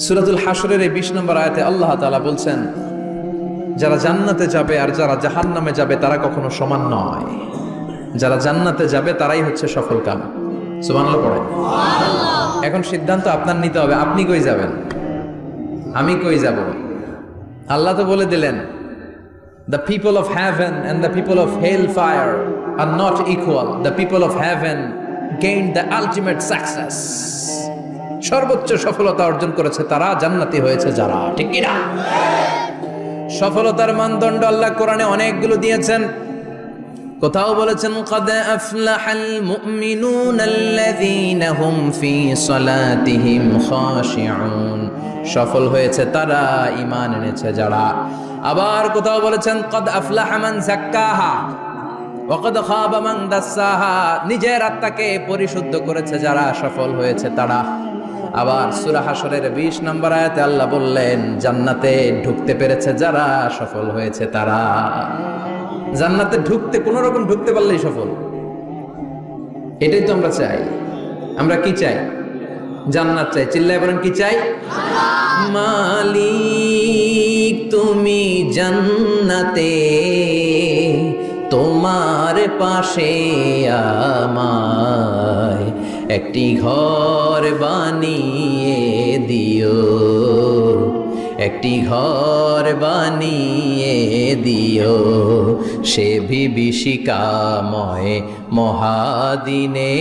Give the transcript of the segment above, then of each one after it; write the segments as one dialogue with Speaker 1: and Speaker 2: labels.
Speaker 1: সূরাতুল হাশরের এই 20 নম্বর আয়াতে আল্লাহ তাআলা বলছেন, যারা জান্নাতে যাবে আর যারা জাহান্নামে যাবে তারা কখনো সমান নয়। যারা জান্নাতে যাবে তারাই হচ্ছে সফল কাম। সুবহানাল্লাহ পড়ে। এখন সিদ্ধান্ত আপনার নিতে হবে, আপনি কই যাবেন, আমি কই যাব। আল্লাহ তো বলে দিলেন, the people of heaven and the people of hellfire are not equal. The people of heaven gained the ultimate success. সর্বোচ্চ সফলতা অর্জন করেছে তারা, জান্নাতি হয়েছে যারা। ঠিক কি না? সফলতার মানদণ্ড আল্লাহ কোরআনে অনেকগুলো দিয়েছেন। কোথাও বলেছেন, قد أفلح المؤمنون الذين هم في صلاتهم خاشعون। সফল হয়েছে তারা, ঈমান এনেছে যারা। আবার কোথাও বলেছেন, قد أفلح من زكاها وقد خاب من دساها। নিজের আত্মাকে পরিশুদ্ধ করেছে যারা, সফল হয়েছে তারা। আবার সূরা হাশরের 20 নম্বর আয়াতে আল্লাহ বললেন, জান্নাতে ঢুকতে পেরেছে যারা, সফল হয়েছে তারা। জান্নাতে ঢুকতে, কোন রকম ঢুকতে পারলেই সফল। এটাই তো আমরা চাই। আমরা কি চাই? জান্নাত চাই। চিল্লায় বলেন, কি চাই? মালিক তুমি জান্নাতে, তোমার পাশে আমায় একটি ঘর বানিয়ে দিও, একটি ঘর বানিয়ে দিও, সে বিভীষিকাময় মহাদিনে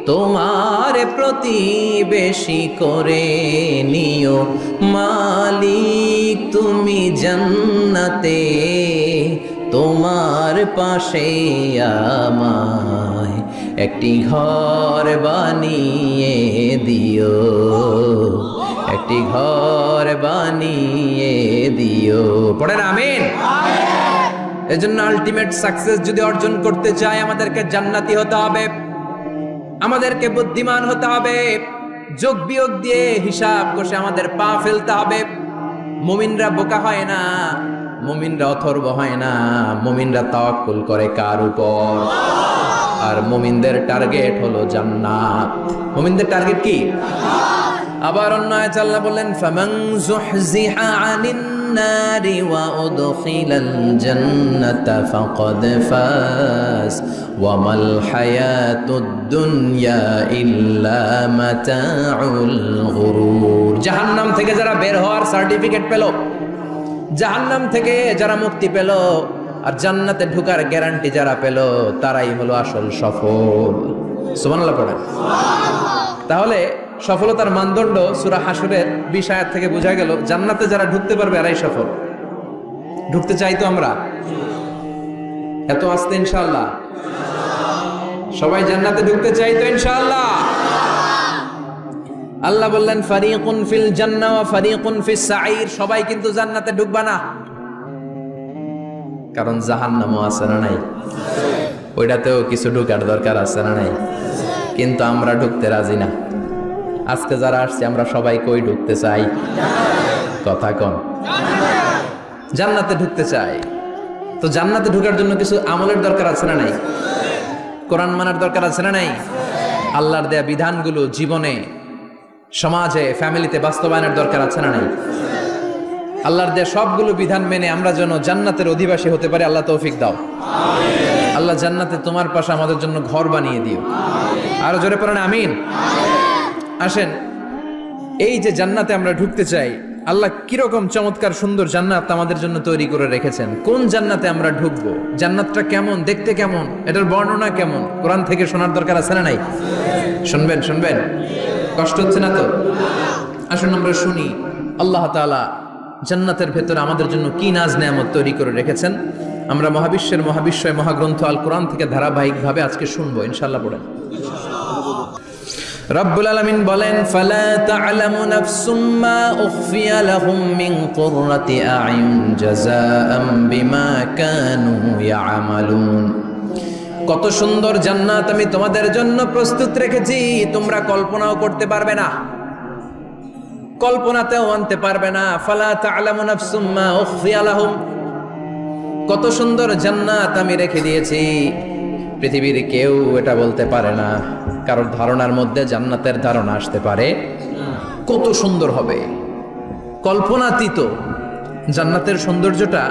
Speaker 1: তোমার প্রতিবেশী করে নিও। মালিক তুমি জান্নাতে, তোমার পাশে আমায় একটি ঘর বানিয়ে দিও, একটি ঘর বানিয়ে দিও। পড়েন আমিন। এজন্য আলটিমেট সাকসেস যদি অর্জন করতে চাই, আমাদেরকে জান্নাতি হতে হবে, আমাদেরকে বুদ্ধিমান হতে হবে, যোগ বিয়োগ দিয়ে হিসাব কষে আমাদের পা ফেলতে হবে। মুমিনরা বোকা হয় না, মুমিনরা অথর্ব হয় না, মুমিনরা তাওয়াক্কুল করে কার উপর? আর মুমিনদের টার্গেট হলো জান্নাত। মুমিনদের টার্গেট কি? আবার অন্য আয়াতে আল্লাহ বললেন, ফামান যুহজিহা আনিন নারি ওয়া উদখিলাল জান্নাতা ফাকাদ ফাজ ওয়া মাল হায়াতুদ দুনিয়া ইল্লা মাতাউল গুরুর। জাহান্নাম থেকে যারা বের হওয়ার সার্টিফিকেট পেল, জাহান্নাম থেকে যারা মুক্তি পেল, আর জান্নাতে ঢোকার গ্যারান্টি যারা পেল, তারাই হলো আসল সফল। সুবহানাল্লাহ পড়েন। তাহলে সফলতার মানদণ্ড সূরা হাশরের 20 আয়াত থেকে বোঝা গেল, জান্নাতে যারা ঢুকতে পারবে এরাই সফল। ঢুকতে চাই তো আমরা? এত আস্তে ইনশাআল্লাহ? সবাই জান্নাতে ঢুকতে চাই তো ইনশাআল্লাহ? আল্লাহ বললেন, ফারিকুন ফিল জান্নাহ ওয়া ফারিকুন ফিস সাঈর। সবাই কিন্তু জান্নাতে ঢুকবা না, কারণ জাহান্নামও আছে না নাই? ওইটাতেও কিছু ঢুকার দরকার আছে না নাই? কিন্তু আমরা ঢুকতে রাজি না। আজকে যারা আসছে আমরা সবাই কই ঢুকতে চাই? কথা কন। জান্নাতে ঢুকতে চাই। তো জান্নাতে ঢোকার জন্য কিছু আমলের দরকার আছে না নাই? কোরআন মানার দরকার আছে না নাই? আল্লাহর দেয়া বিধানগুলো জীবনে, সমাজে, ফ্যামিলিতে বাস্তবায়নের দরকার আছে না নাই? আল্লাহর দেয়া সবগুলো বিধান মেনে আমরা যেন জান্নাতের অধিবাসী হতে পারি, আল্লাহ তৌফিক দাও। আল্লাহ জান্নাতে তোমার পাশে আমাদের জন্য ঘর বানিয়ে দিও। আরো জোরে পড়েন আমিন। আসেন, এই যে জান্নাতে আমরা ঢুকতে চাই, আল্লাহ কিরকম চমৎকার সুন্দর জান্নাত আমাদের জন্য তৈরি করে রেখেছেন। কোন জান্নাতে আমরা ঢুকবো, জান্নাতটা কেমন, দেখতে কেমন, এটার বর্ণনা কেমন, কোরআন থেকে শোনার দরকার আছে না নাই? শুনবেন, শুনবেন? কষ্ট হচ্ছে না তো? আসুন আমরা শুনি আল্লাহ তাআলা জান্নাতের ভেতরে আমাদের জন্য কি নাজ নেয়ামত তৈরি করে রেখেছেন। আমরা মহাবিশ্বের মহাবিশ্বয় মহাগ্রন্থ আল কোরআন থেকে ধারাবাহিকভাবে আজকে শুনবো ইনশাআল্লাহ। পড়েন। রব্বুল আলামিন বলেন, ফালা তা'লামু নাফসুম মা উখফিয়া লাহুম মিন কুররাতি আ'য়ুন জাযাআম বিমা কানু ইয়া'মালুন। কত সুন্দর জান্নাত আমি তোমাদের জন্য প্রস্তুত রেখেছি, তোমরা কল্পনাও করতে পারবে না, কল্পনাতেও আনতে পারবে না। ফালা তা'লামু নাফসুম মা উখফিয়া লাহুম, কত সুন্দর জান্নাত আমি রেখে দিয়েছি, পৃথিবীর কেউ এটা বলতে পারে না। কারোর ধারণার মধ্যে জান্নাতের ধারণা আসতে পারে? কত সুন্দর হবে, কল্পনাতীত জান্নাতের সৌন্দর্যটা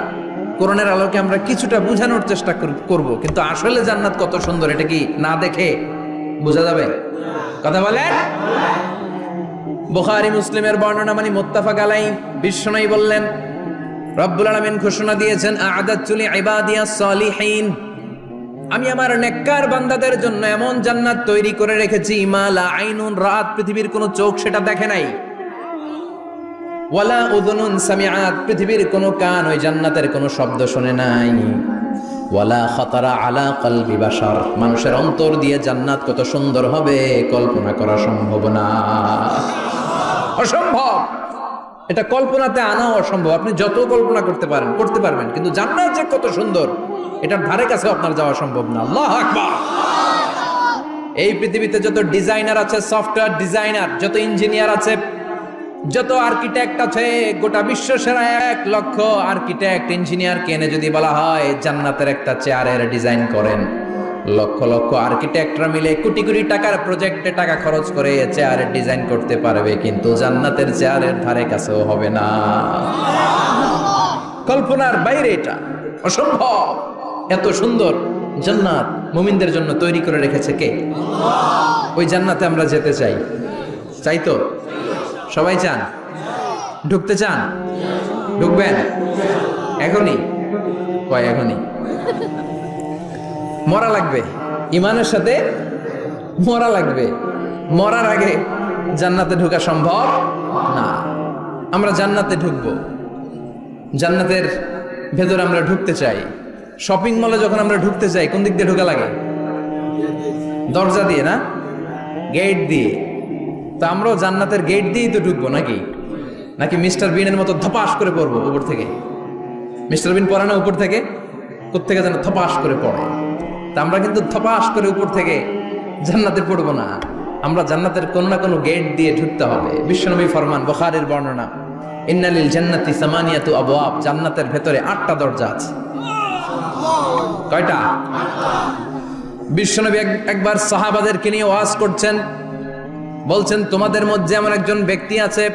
Speaker 1: কোরআনের আলোকে আমরা কিছুটা বোঝানোর চেষ্টা করব, কিন্তু আসলে জান্নাত কত সুন্দর এটা কি না দেখে বোঝা যাবে? কথা বলেন। বুখারী মুসলিমের বর্ণনা মানে মুত্তাফাক আলাইহি, বিশ্বনবী বললেন রব্বুল আলামিন ঘোষণা দিয়েছেন আ'আদাতু লিইবাদিয়াস সালিহিন, আমি আমার নেককার বান্দাদের জন্য এমন জান্নাত তৈরি করে রেখেছি মা লা আইনুন রাত, পৃথিবীর কোনো চোখ সেটা দেখে নাই, ওয়ালা উযুনুন সামিআত, পৃথিবীর কোনো কান ওই জান্নাতের কোনো শব্দ শুনে নাই, ওয়ালা খাতারা আলা কলবি বাশার, মানুষের অন্তর দিয়ে জান্নাত কত সুন্দর হবে কল্পনা করা সম্ভব না, অসম্ভব। এটা কল্পনাতে আনা অসম্ভব, আপনি যত কল্পনা করতে পারবেন, কিন্তু জান্নাত যে কত সুন্দর এটার ধারে কাছে আপনার যাওয়া সম্ভব না। আল্লাহু আকবার। এই পৃথিবীতে যত ডিজাইনার আছে, সফটওয়্যার ডিজাইনার, যত ইঞ্জিনিয়ার আছে, যত আর্কিটেক্ট আছে, গোটা বিশ্ব সেরা 1 লক্ষ আর্কিটেক্ট ইঞ্জিনিয়ারকে এনে যদি বলা হয় জান্নাতের একটা চেয়ারের ডিজাইন করেন, লক্ষ লক্ষ আর্কিটেক্টরা মিলে কোটি কোটি টাকার প্রজেক্টে টাকা খরচ করে চেয়ারের ডিজাইন করতে পারবে, কিন্তু জান্নাতের চেয়ারের ধারে কাছেও হবে না। কল্পনার বাইরে, এটা অসম্ভব। এত সুন্দর জান্নাত মুমিনদের জন্য তৈরি করে রেখেছে কে? ওই জান্নাতে আমরা যেতে চাই, চাই তো? সবাই চান? ঢুকতে চান? ঢুকবেন এখনই? কয় এখনই? মরা লাগবে, ইমানের সাথে মরা লাগবে। মরার আগে জান্নাতে ঢোকা সম্ভব না। আমরা জান্নাতে ঢুকবো, জান্নাতের ভেতরে আমরা ঢুকতে চাই। শপিং মলে যখন আমরা ঢুকতে চাই কোন দিক দিয়ে ঢোকা লাগে? দরজা দিয়ে না, গেট দিয়ে। তো আমরাও জান্নাতের গেট দিয়েই তো ঢুকবো নাকি? নাকি মিস্টার বিনের মতো ধপাস করে পড়বো উপর থেকে? মিস্টার বিন পড়ে না উপর থেকে? কোত্থেকে যেন ধপাস করে পড়ে। তা আমরা কিন্তু ধপাস করে উপর থেকে জান্নাতে পড়বো না, আমরা জান্নাতের কোনো না কোনো গেট দিয়ে ঢুকতে হবে। বিশ্বনবী ফরমান, বুখারীর বর্ণনা, ইন্নালিল জান্নাতি সামানিয়াতু আবওয়াব, জান্নাতের ভেতরে 8টা দরজা আছে। কয়টা? বিশ্বনবী একবার সাহাবাদেরকে নিয়ে ওয়াজ করছেন, বলছেন তোমাদের মধ্যে এমন একজন ব্যক্তি আছে,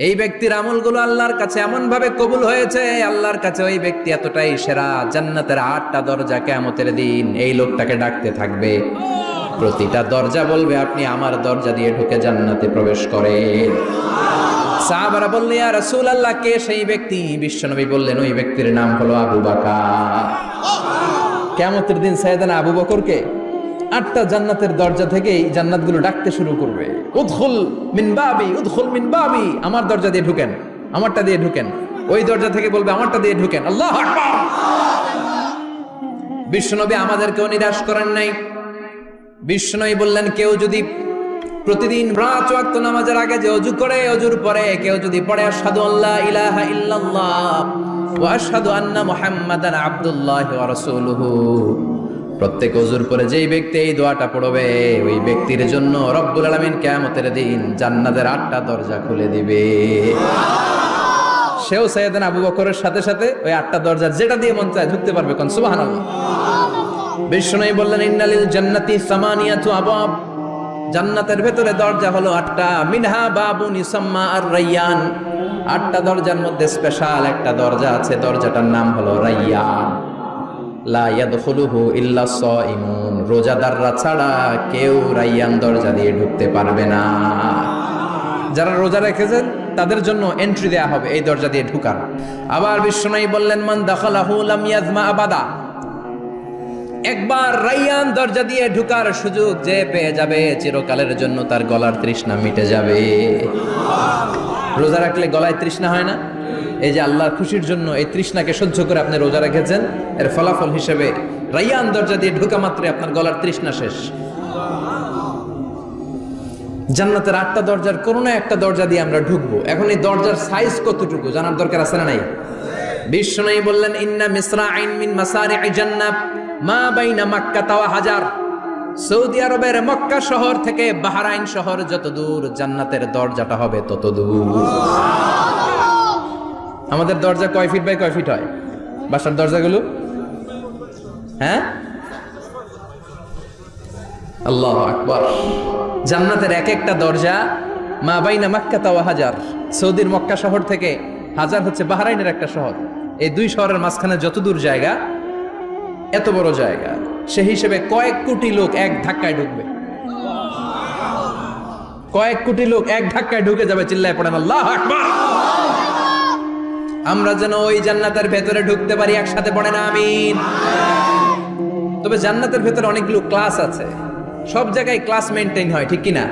Speaker 1: এই ব্যক্তির আমলগুলো আল্লাহর কাছে এমন ভাবে কবুল হয়েছে, আল্লাহর কাছে ওই ব্যক্তি এতটাই সেরা, জান্নাতের 8টা দরজা কিয়ামতের দিন এই লোকটাকে ডাকতে থাকবে, প্রতিটা দরজা বলবে আপনি আমার দরজা দিয়ে ঢুকে জান্নাতে প্রবেশ করেন। সাহাবারা বললেন ইয়া রাসূলুল্লাহ, কে সেই ব্যক্তি? বিশ্বনবী বললেন ওই ব্যক্তির নাম হলো আবু বকর। কিয়ামতের দিন সাইয়েদনা আবু বকরকে 8টা জান্নাতের দরজা থেকেই জান্নাতগুলো ডাকতে শুরু করবে, উদখুল মিন বাবি, উদখুল মিন বাবি, আমার দরজা দিয়ে ঢুকেন, আমারটা দিয়ে ঢুকেন। ওই দরজা থেকে বলবে আমারটা দিয়ে ঢুকেন। আল্লাহু আকবার। বিশ্বনবী আমাদেরকেও নিরাশ করেন নাই। বিশ্বনবী বললেন কেউ যদি প্রতিদিন 5 ওয়াক্ত নামাজের আগে যে ওযু করে, ওযুর পরে কেউ যদি পড়ে আশহাদু আল্লা ইলাহা ইল্লাল্লাহ ওয়া আশহাদু আন্না মুহাম্মাদান আবদুল্লাহি ওয়া রাসূলুহু, প্রত্যেক ওযুর পরে যেই ব্যক্তি এই দোয়াটা পড়বে ওই ব্যক্তির জন্য রব্বুল আলামিন কিয়ামতের দিন জান্নাতের 8টা দরজা খুলে দিবে। সেও সাইয়েদনা আবু বকরের সাথে সাথে ওই 8টা দরজা যেটা দিয়ে মন চায় ঢুকতে পারবে। কোন সুবহানাল্লাহ। বিশ্বনবী বললেন ইন্নালিল জান্নাতি সামানিয়াতু আবওয়াব, জান্নাতের ভেতরে দরজা হলো 8টা, মিনহা বাবুন ইউসাম্মা আর-রায়্যান, 8টা দরজার মধ্যে স্পেশাল একটা দরজা আছে, দরজাটার নাম হলো রায়্যান। লা ইয়াদখুলুহু ইল্লা সাইমুন, রোজাদাররা ছাড়া কেউ রায়্যান দরজা দিয়ে ঢুকতে পারবে না। যারা রোজা রেখেছেন তাদের জন্য এন্ট্রি দেয়া হবে এই দরজা দিয়ে ঢুকার। আবার বিশ্বনবী বললেন মান দাখালাহু লাম ইয়াজমা আবাদা, একবার রায়্যান দরজা দিয়ে ঢুকার সুযোগ যে পেয়ে যাবে চিরকালের জন্য তার গলার তৃষ্ণা মিটে যাবে। রোজা রাখলে গলায় তৃষ্ণা হয় না? এই যে আল্লাহর খুশির জন্য এই তৃষ্ণাকে সহ্য করে আপনি রোজা রেখেছেন, এর ফলাফল হিসেবে রায়্যান দরজা দিয়ে ঢুকা মাত্রই আপনার গলার তৃষ্ণা শেষ। জান্নাতের 8টা দরজার কোনো না একটা দরজা দিয়ে আমরা ঢুকবো। এখন এই দরজার সাইজ কতটুকু জানার দরকার আছে না নাই? বিশ্বনবী বললেন ইন্না মিসরাইন মিন মাসারি'i জান্নাহ মা বাইনা মাক্কা ওয়া হাজার, সৌদি আরবের মক্কা শহর থেকে বাহরাইন শহর যত দূর, জান্নাতের দরজাটা হবে তত দূর। আমাদের দরজা কয় ফিট বাই কয় ফিট হয় বাসার দরজাগুলো? হ্যাঁ, আল্লাহু আকবার। জান্নাতের এক একটা দরজা মা বাইনা মাক্কা ওয়া হাজার, সৌদির মক্কা শহর থেকে হাজার হচ্ছে বাহরাইনের একটা শহর, এই দুই শহরের মাঝখানে যত দূর জায়গা, এত বড় জায়গা, সে হিসেবে কয়েক কোটি লোক এক ধাক্কায় ঢুকবে, কয়েক কোটি লোক এক ধাক্কায় ঢুকে যাবে। চিল্লায় পড়েন আল্লাহু আকবার। আমরা যেন ওই জান্নাতের ভেতরে ঢুকতে পারি, একসাথে পড়েন আমিন। তবে জান্নাতের ভেতরে অনেকগুলো ক্লাস আছে, সব জায়গায় ক্লাস মেনটেন হয়, ঠিক কিনা?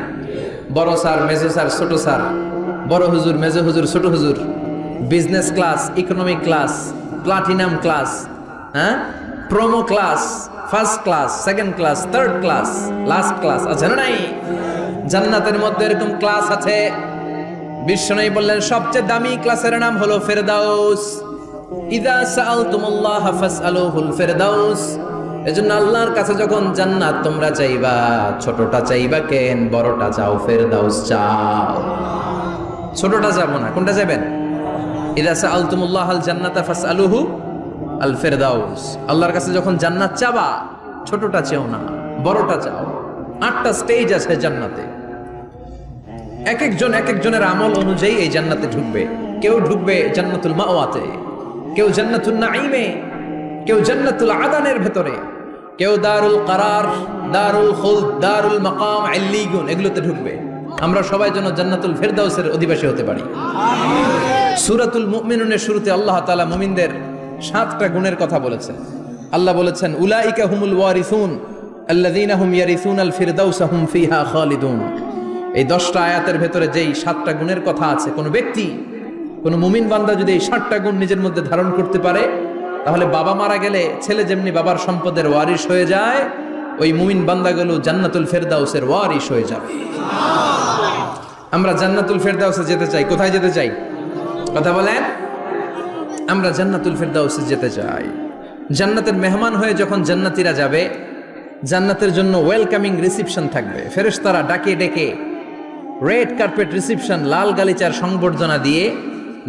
Speaker 1: বড় স্যার, মেজো স্যার, ছোট স্যার, বড় হুজুর, মেজো হুজুর, ছোট হুজুর, business class, economic class, platinum class, হ্যাঁ, promo class, first class, second class, third class, last class আছে না নাই? জান্নাতের মধ্যে এরকম ক্লাস আছে। বিশ্বনবী বললেন সবচেয়ে দামি ক্লাসের নাম হলো ফেরদাউস। ইযা সাআলতুমুল্লাহ ফাসআলুহুল ফেরদাউস। এজন্য আল্লাহর কাছে যখন জান্নাত তোমরা চাইবা, ছোটটা চাইবা কেন, বড়টা চাও, ফেরদাউস চাও। ছোটটা যাবো না, কোনটা যাবেন? ইযা সাআলতুমুল্লাহ আল জান্নাতা ফাসআলুহু আল ফেরদাউস। আল্লাহর কাছে যখন জান্নাত চাবা, ছোটটা চেও না, বড়টা চাও। 8টা স্টেজ আছে জান্নাতে, এক একজন এক একজনের আমল অনুযায়ী এই জান্নাতে ঢুকবে। কেউ ঢুকবে জান্নাতুল মাওয়াতে, কেউ জান্নাতুল নাঈমে, কেউ জান্নাতুল আদানের ভেতরে, কেউ দারুল কারার, দারুল খুলদ, দারুল মাকাম, আল্লিগুন, এগুলোতে ঢুকবে। আমরা সবাই যেন জান্নাতুল ফেরদাউসের অধিবাসী হতে পারি। সূরাতুল মুমিনুনের শুরুতে আল্লাহ তাআলা মুমিনদের 7টা গুণের কথা বলেছেন। আল্লাহ বলেছেন উলাইকা হুমুল ওয়ারিসুন আল্লাযীনা হুম ইয়ারিসুনাল ফিরদাউসা হুম ফিহা খালিদুন। এই 10টা আয়াতের ভেতরে যেই 7টা গুণের কথা আছে, কোন ব্যক্তি, কোন মুমিন বান্দা যদি এই 7টা গুণ নিজের মধ্যে ধারণ করতে পারে, তাহলে বাবা মারা গেলে ছেলে যেমনি বাবার সম্পদের ওয়ারিশ হয়ে যায়, ওই মুমিন বান্দাগুলো জান্নাতুল ফেরদাউসের ওয়ারিশ হয়ে যাবে। আমরা জান্নাতুল ফেরদাউসে যেতে চাই। কোথায় যেতে চাই? কথা বলেন। আমরা জান্নাতুল ফেরদাউসে যেতে চাই। জান্নাতের মেহমান হয়ে যখন জান্নাতীরা যাবে, জান্নাতের জন্য ওয়েলকামিং রিসিপশন থাকবে। ফেরেশতারা ডাকে ডেকে রেড কার্পেট রিসিপশন, লাল গালিচার সংবর্ধনা দিয়ে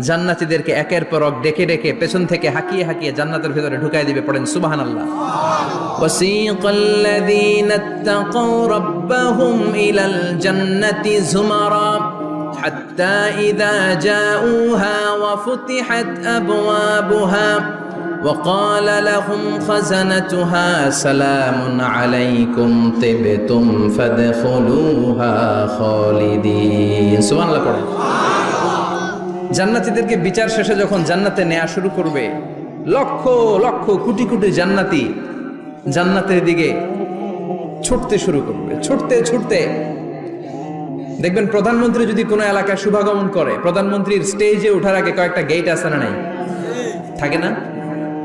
Speaker 1: জান্নাতীদেরকে একের পর এক ডেকে ডেকে পেছন থেকে হাঁকিয়ে হাঁকিয়ে জান্নাতের ভিতরে ঢুকাই দিবে। পড়েন সুবহানাল্লাহ। ওয়াসিকাল্লাযীনা ইত্তাকাউ রাব্বাহুম ইলাল জান্নাতি যুমারা হাত্তা ইযা জাউহা ওয়া ফুতিহাত আবওয়াবুহা وقال لهم خزنتها سلام عليكم طبتم فادخلوها خالدين সুবহানাল্লাহ পড়েন। জান্নাতীদেরকে বিচার শেষে যখন জান্নাতে নেওয়া শুরু করবে, লক্ষ লক্ষ কোটি কোটি জান্নাতি জান্নাতের দিকে ছুটতে শুরু করবে। ছুটতে ছুটতে দেখবেন প্রধানমন্ত্রী যদি কোনো এলাকায় শুভাগমন করে, প্রধানমন্ত্রীর স্টেজে ওঠার আগে কয়েকটা গেট আছে না নাই? থাকে না?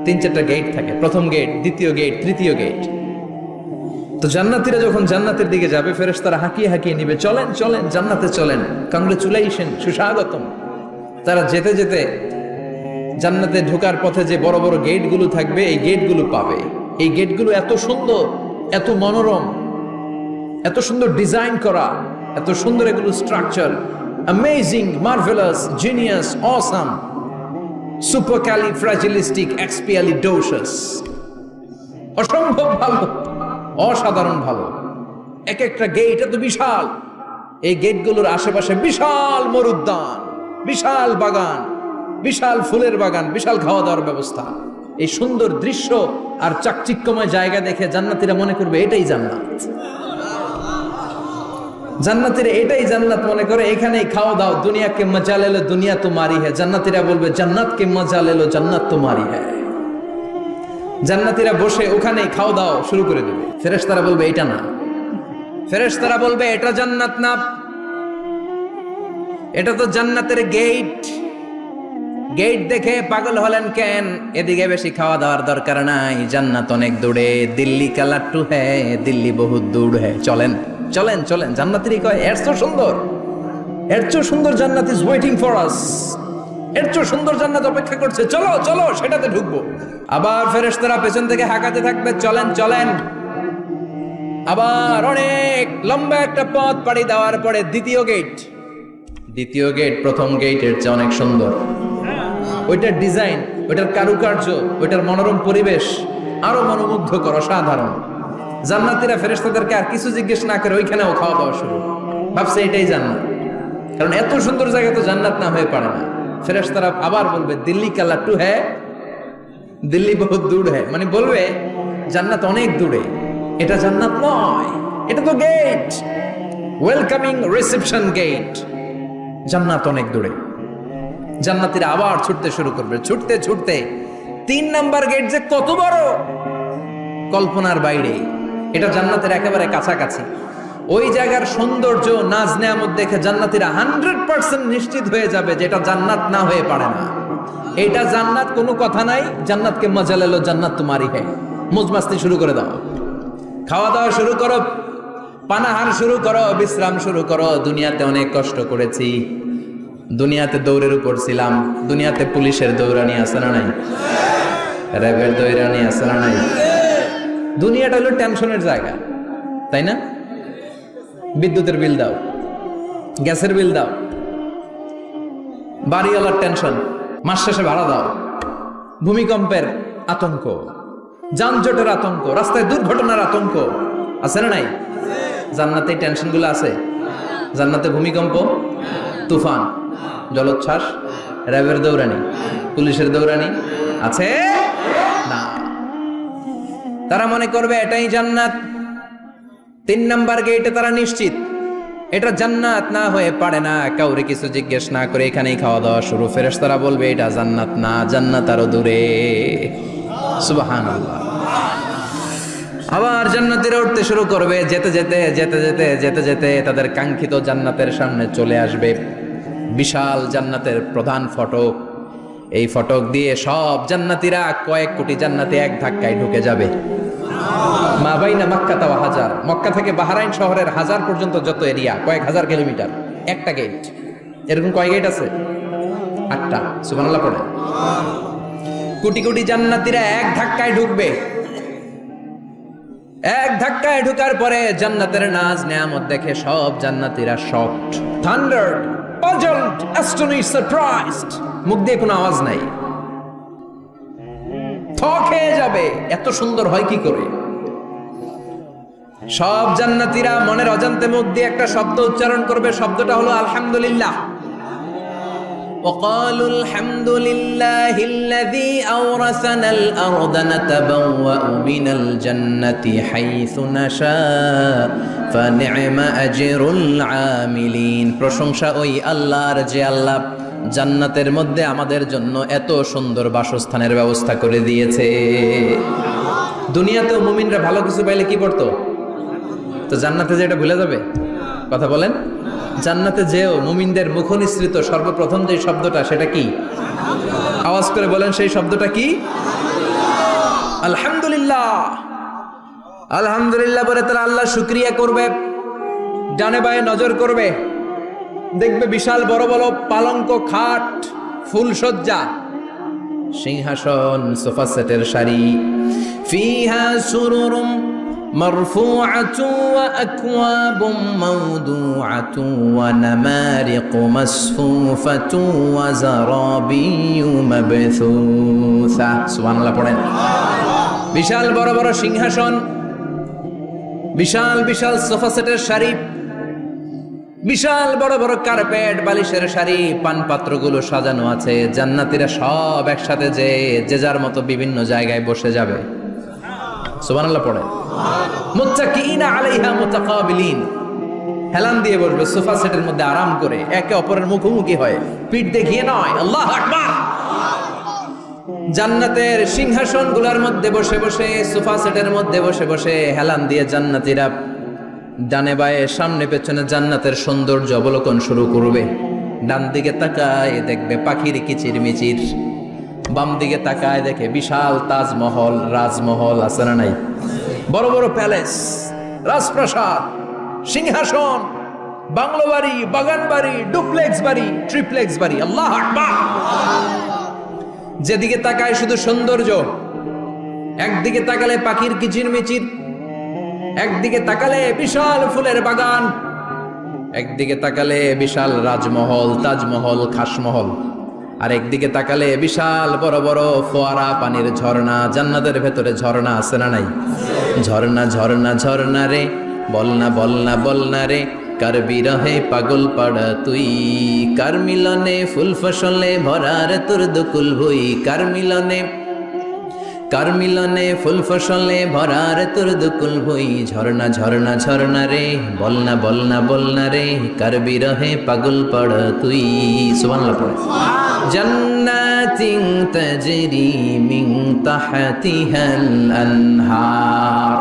Speaker 1: 3-4টা গেট থাকে। প্রথম গেট, দ্বিতীয় গেট, তৃতীয় গেট। তো জান্নাতীরা যখন জান্নাতের দিকে যাবে, ফেরেশতারা হাঁকিয়ে হাঁকিয়ে নিবে, চলেন চলেন জান্নাতে চলেন, কংগ্রেচুলেশন, সুস্বাগতম। তারা যেতে যেতে জান্নাতে ঢোকার পথে যে বড় বড় গেটগুলো থাকবে, এই গেটগুলো পাবে। এই গেটগুলো এত সুন্দর, এত মনোরম, এত সুন্দর ডিজাইন করা, এত সুন্দর এগুলো structure, amazing, marvellous, genius, awesome, supercalifragilisticexpialidocious, অসম্ভব ভালো, অসাধারণ ভালো। এক একটা গেট এত বিশাল। এই গেটগুলোর আশেপাশে বিশাল মরুদ্যান, বিশাল বাগান, বিশাল ফুলের বাগান, বিশাল খাওয়া দাওয়ার ব্যবস্থা। এই সুন্দর দৃশ্য আর চাকচিক্যময় জায়গা দেখে জান্নাতীরা মনে করবে এটাই জান্নাত। জান্নাতীরা এটাই জান্নাত মনে করে, এখানেই খাওয়া দাও। দুনিয়া কে মজা লে লো, দুনিয়া তোমারি হ্যায়। জান্নাতীরা বলবে জান্নাত কে মজা লে লো, জান্নাত তোমারি হ্যায়। জান্নাতীরা বসে ওখানেই খাওয়া দাও শুরু করে দেবে। ফেরেশতারা বলবে এটা না, ফেরেশতারা বলবে এটা জান্নাত না, এটা তো জান্নাতের গেট। গেট দেখে পাগল হলেন কেন? এদিকে বেশি খাওয়া দাওয়ার দরকার নাই, জান্নাত অনেক দূরে। দিল্লি কা লাট্টু হ্যায়, দিল্লি বহুত দূর হ্যায়। চলেন চলেন চলেন। জান্নাতেরই কয় এর চেয়ে সুন্দর, এর চেয়ে সুন্দর জান্নাত ইজ ওয়েটিং ফর আস। এর চেয়ে সুন্দর জান্নাত অপেক্ষা করছে, চলো চলো সেটাতে ঢুকবো। আবার ফেরেশতারা পেছন থেকে হাঁকাতে থাকবে, চলেন চলেন। আবার অনেক লম্বা একটা পথ পাড়ি দেওয়ার পরে দ্বিতীয় গেট। দ্বিতীয় গেট প্রথম গেটের চেয়ে অনেক সুন্দর। ওইটার ডিজাইন, ওইটার কারুকার্য, ওইটার মনোরম পরিবেশ আরো মনোমুগ্ধকর, অসাধারণ। জান্নাতীরা ফেরেশতাদেরকে আর কিছু জিজ্ঞেস না করে ওইখানেও খাওয়া দাওয়া শুরু। ভাবছে এটাই জান্নাত। কারণ এত সুন্দর জায়গা তো জান্নাত না হয়ে পারে না। ফেরেশতারা আবার বলবে দিল্লি কা লাট্টু হ্যায়, দিল্লি বহুত দূর হ্যায়, মানে বলবে জান্নাত অনেক দূরে, এটা জান্নাত নয়, এটা তো গেট, ওয়েলকামিং রিসেপশন গেট, জান্নাত অনেক দূরে। জান্নাতীরা আবার ছুটতে শুরু করবে, ছুটতে ছুটতে 3 নাম্বার গেট যে কত বড়, কল্পনার বাইরে। এটা জান্নাতের একেবারে কাছাকাছি। ওই জায়গার সৌন্দর্য, নাজ নেয়ামত দেখে জান্নাতীরা 100% নিশ্চিত হয়ে যাবে যে এটা জান্নাত না হয়ে পারে না, এটা জান্নাত, কোনো কথা নাই। জান্নাতকে মজা লেলো, জান্নাত তোমারই হ্যায়। মজমাস্তি শুরু করে দাও, খাওয়া দাওয়া শুরু করো, পানাহার শুরু করো, বিশ্রাম শুরু করো। দুনিয়াতে অনেক কষ্ট করেছি, দুনিয়াতে দৌড়ের উপর ছিলাম, দুনিয়াতে পুলিশের দৌড়ানি আছে না নাই, র্যাবের দৌড়ানি আছে না নাই। দুনিয়াটা হলো টেনশনের জায়গা, তাই না? বিদ্যুতের বিল দাও, গ্যাসের বিল দাও, বাড়িওয়ালার টেনশন, মাস শেষে ভাড়া দাও, ভূমিকম্পের আতঙ্ক, যানজটের আতঙ্ক, রাস্তায় দুর্ঘটনার আতঙ্ক আছে না নাই? জান্নাতে এই টেনশনগুলো আছে? জান্নাতে ভূমিকম্প, তুফান, জলোচ্ছ্বাস, র্যাবের দৌড়ানি, পুলিশের দৌড়ানি আছে না। তারা মনে করবে এটাই জান্নাত। 3 নাম্বার গেটে তারা নিশ্চিত এটা জান্নাত না হয়ে পারে না। কাউরে কিছু জিজ্ঞেস না করে এখানেই খাওয়া দাওয়া শুরু। ফেরেশতারা বলবে এটা জান্নাত না, জান্নাত আরো দূরে। সুবহানাল্লাহ। আবার জান্নাতীরা উঠতে শুরু করবে, যেতে যেতে যেতে যেতে যেতে যেতে তাদের কাঙ্ক্ষিত জান্নাতের সামনে চলে আসবে। বিশাল জান্নাতের প্রধান ফটক, এই ফটক দিয়ে সব জান্নাতীরা, কয়েক কোটি জান্নাতি এক ধাক্কায় ঢুকে যাবে। মা বাইনা মক্কা ওয়া হাজার, মক্কা থেকে বাহরাইন শহরের হাজার পর্যন্ত যত এরিয়া, কয়েক হাজার কিলোমিটার, একটা গেট। এরকম কয় গেট আছে? 8টা। সুবহানাল্লাহ পড়ে। কোটি কোটি জান্নাতীরা এক ধাক্কায় ঢুকবে। এক ধাক্কায় ঢুকার পরে জান্নাতের নাজ নেয়ামত দেখে সব জান্নাতীরা শকড, থান্ডার্ড, পাজলড, অ্যাস্টনিশড, সারপ্রাইজড। মুখ দিয়ে কোনো আওয়াজ নাই, থক হয়ে যাবে, এত সুন্দর হয় কি করে। সব জান্নাতীরা মনের অজান্তে মুখ দিয়ে একটা শব্দ উচ্চারণ করবে, শব্দটা হলো আলহামদুলিল্লাহ। وقالوا الحمد لله الذي أورثنا الأرض نتبوأ من الجنة حيث نشاء فنعم أجر العاملين। প্রশংসা ওই আল্লাহর যে আল্লাহ জান্নাতের মধ্যে আমাদের জন্য এত সুন্দর বাসস্থানের ব্যবস্থা করে দিয়েছে। দুনিয়াতেও মুমিনরা ভালো কিছু পাইলে কি করতো? তো জান্নাতে যে এটা ভুলে যাবে? কথা বলেন। জান্নাতে যেও মুমিনদের মুখনিসৃত সর্বপ্রথম যে শব্দটা, সেটা কি? আওয়াজ করে বলেন, সেই শব্দটা কি? আলহামদুলিল্লাহ। আলহামদুলিল্লাহ বলে তারা আল্লাহ শুকরিয়া করবে, ডানে বায়ে নজর করবে, দেখবে বিশাল বড় বড় পালঙ্ক, খাট, ফুলসজ্জা, সিংহাসন, সোফা সেটের সারি, ফিহা সুরুরুম মারফুআতু ওয়া আকওয়াবুম মাওদুআতু ওয়া নামারিকু মাসফুফাতু ওয়া যারাবিয়্যু মাবথুসা। সুবহানাল্লাহ পড়েন। বিশাল বড় বড় সিংহাসন, বিশাল বিশাল সোফা সেটের সারি, বিশাল বড় বড় কার্পেট, বালিশের সারি, পানপাত্রগুলো সাজানো আছে। জান্নাতীরা সব একসাথে যে যার মতো বিভিন্ন জায়গায় বসে যাবে। সুবহানাল্লাহ পড়ে। মুত্তাকিইনা আলাইহা মুতাকাবিলিন, হেলান দিয়ে বসবে সোফা সেটের মধ্যে আরাম করে, একে অপরের মুখোমুখি হয়ে, পিঠ দেখিয়ে নয়। আল্লাহু আকবার। জান্নাতের সিংহাসনগুলোর মধ্যে বসে বসে, সোফা সেটের মধ্যে বসে বসে হেলান দিয়ে জান্নাতীরা ডানে বায়ে সামনে পেছনে জান্নাতের সৌন্দর্য অবলোকন শুরু করবে। ডান দিকে তাকায় দেখবে পাখির কিচির মিচির, বাম দিকে তাকায় দেখে বিশাল তাজমহল, রাজমহল আছে না নাই? বড় বড় প্যালেস, রাজপ্রাসাদ, সিংহাসন, বাংলো বাড়ি, বাগান বাড়ি, ডুপ্লেক্স বাড়ি, ট্রিপ্লেক্স বাড়ি। আল্লাহু আকবার। যেদিকে তাকায় শুধু সৌন্দর্য। একদিকে তাকালে পাখির কিচির মিচির, একদিকে তাকালে বিশাল ফুলের বাগান, একদিকে তাকালে বিশাল রাজমহল, তাজমহল, খাসমহল, আর একদিকে তাকালে বিশাল বড় বড় ফোয়ারা, পানির ঝর্ণা। জান্নাতের ভেতরে ঝর্ণা আছে না নাই? ঝর্ণা ঝর্ণা ঝর্ণা রে, বলনা বলনা বলনা রে, কার বিরহে পাগল পাড়া তুই, কার মিলনে ফুল ফসলে ভরার তোর দুকুল ভুই, কার মিলনে ফুল ফসলে ভরার তোর দুকুল ভুই, ঝরনা ঝরনা ঝরনা রে, বলনা বলনা বলনা রে, কার বিরহে পাগল পাড়া তুই। সুবহানাল্লাহ পড়ে। জান্নাতিন তাজরি মিন তাহতিহাল আনহার,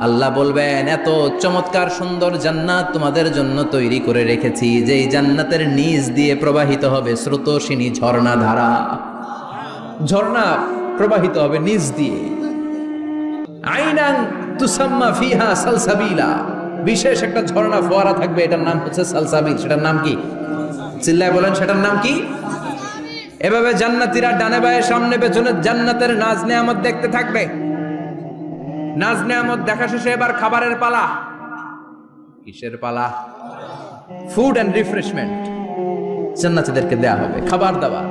Speaker 1: আল্লাহ বলবেন এত চমৎকার সুন্দর জান্নাত তোমাদের জন্য তৈরি করে রেখেছি, যেই জান্নাতের নিচ দিয়ে প্রবাহিত হবে স্রোতস্বিনী ঝর্ণা ধারা, ঝর্ণা প্রবাহিত হবে নিচ দিয়ে। আইনান তুসাম্মা ফিহা সালসাবিলা, বিশেষ একটা ঝর্ণা ফোয়ারা থাকবে, এটার নাম হচ্ছে সালসাবিল। সেটার নাম কি? চিল্লায় বলেন, সেটার নাম কি? এভাবে জান্নাতীরা ডানে বায়ে সামনে পেছনে জান্নাতের নাজ নেয়ামত দেখতে থাকবে। নাজ নেয়ামত দেখা শেষে এবার খাবারের পালা। কিসের পালা? ফুড এন্ড রিফ্রেশমেন্ট জান্নাতীদেরকে দেয়া হবে, খাবার দাবার।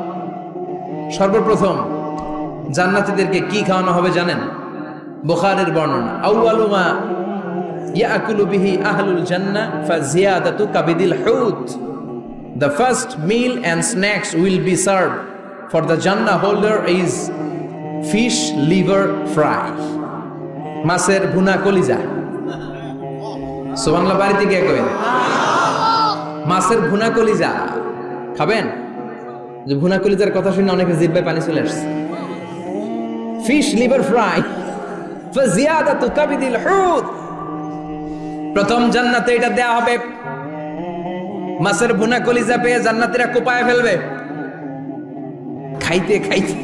Speaker 1: সর্বপ্রথম জান্নাতীদেরকে কি খাওয়ানো হবে জানেন? বুখারীর বর্ণনা, আউয়ালু মা ইয়াকুলু বিহি আহলুল জান্নাহ ফাজিয়াদাতু কাবিদিল হুত, the first meal and snacks will be served for the Jannah holder is fish liver fry, মাছের ভুনা কলিজা। সুবহানাল্লাহ, বাড়িতে গিয়ে কইবেন মাছের ভুনা কলিজা খাবেন। যে ভুনা কলিজার কথা শুনে অনেকে জিহ্বায় পানি চলে আসছে। ফিশ লিভার ফ্রাই ফাজিয়াদাতু কাবিদিল হুত, প্রথম জান্নাতে এটা দেয়া হবে। মাছের ভুনা কলিজা পেয়ে জান্নাতীরা কোপায় ফেলবে, খাইতে খাইতে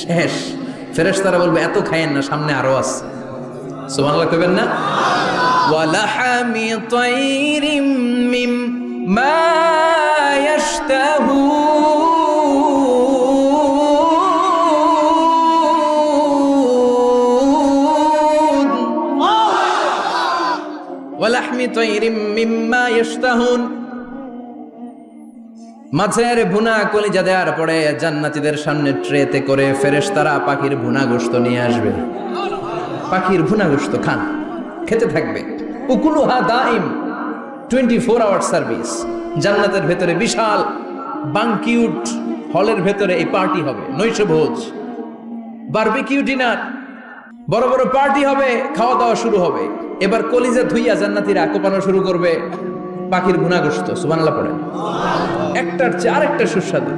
Speaker 1: শেষ। ফেরেশতারা বলবে এত খায়েন না, সামনে আরো আছে। সুবহানাল্লাহ কইবেন না? ওয়ালাহামি তাইরিম মিম্মা ইয়াশতাহুন, ওয়ালাহমি তাইরিম মিম্মা ইয়াশতাহুন, মাছের ভুনা কলিজা দেওয়ার পরে জান্নাতীদের সামনে ট্রেতে করে ফেরেশতারা পাখির ভুনা গোশত নিয়ে আসবে। পাখির ভুনা গোশত খান, খেতে থাকবে। উকুলুহা দাইম, 24 আওয়ার সার্ভিস। জান্নাতের ভেতরে বিশাল বানকিউট হলের ভেতরে এই পার্টি হবে, নৈশভোজ, বারবিকিউ ডিনার, বড় বড় পার্টি হবে, খাওয়া দাওয়া শুরু হবে। এবার কলিজা ধুইয়া জান্নাতীরা কোপানো শুরু করবে পাখির ভুনা গোশত। সুবহানাল্লাহ পড়ে। একটার চেয়ে আরেকটা সুস্বাদু।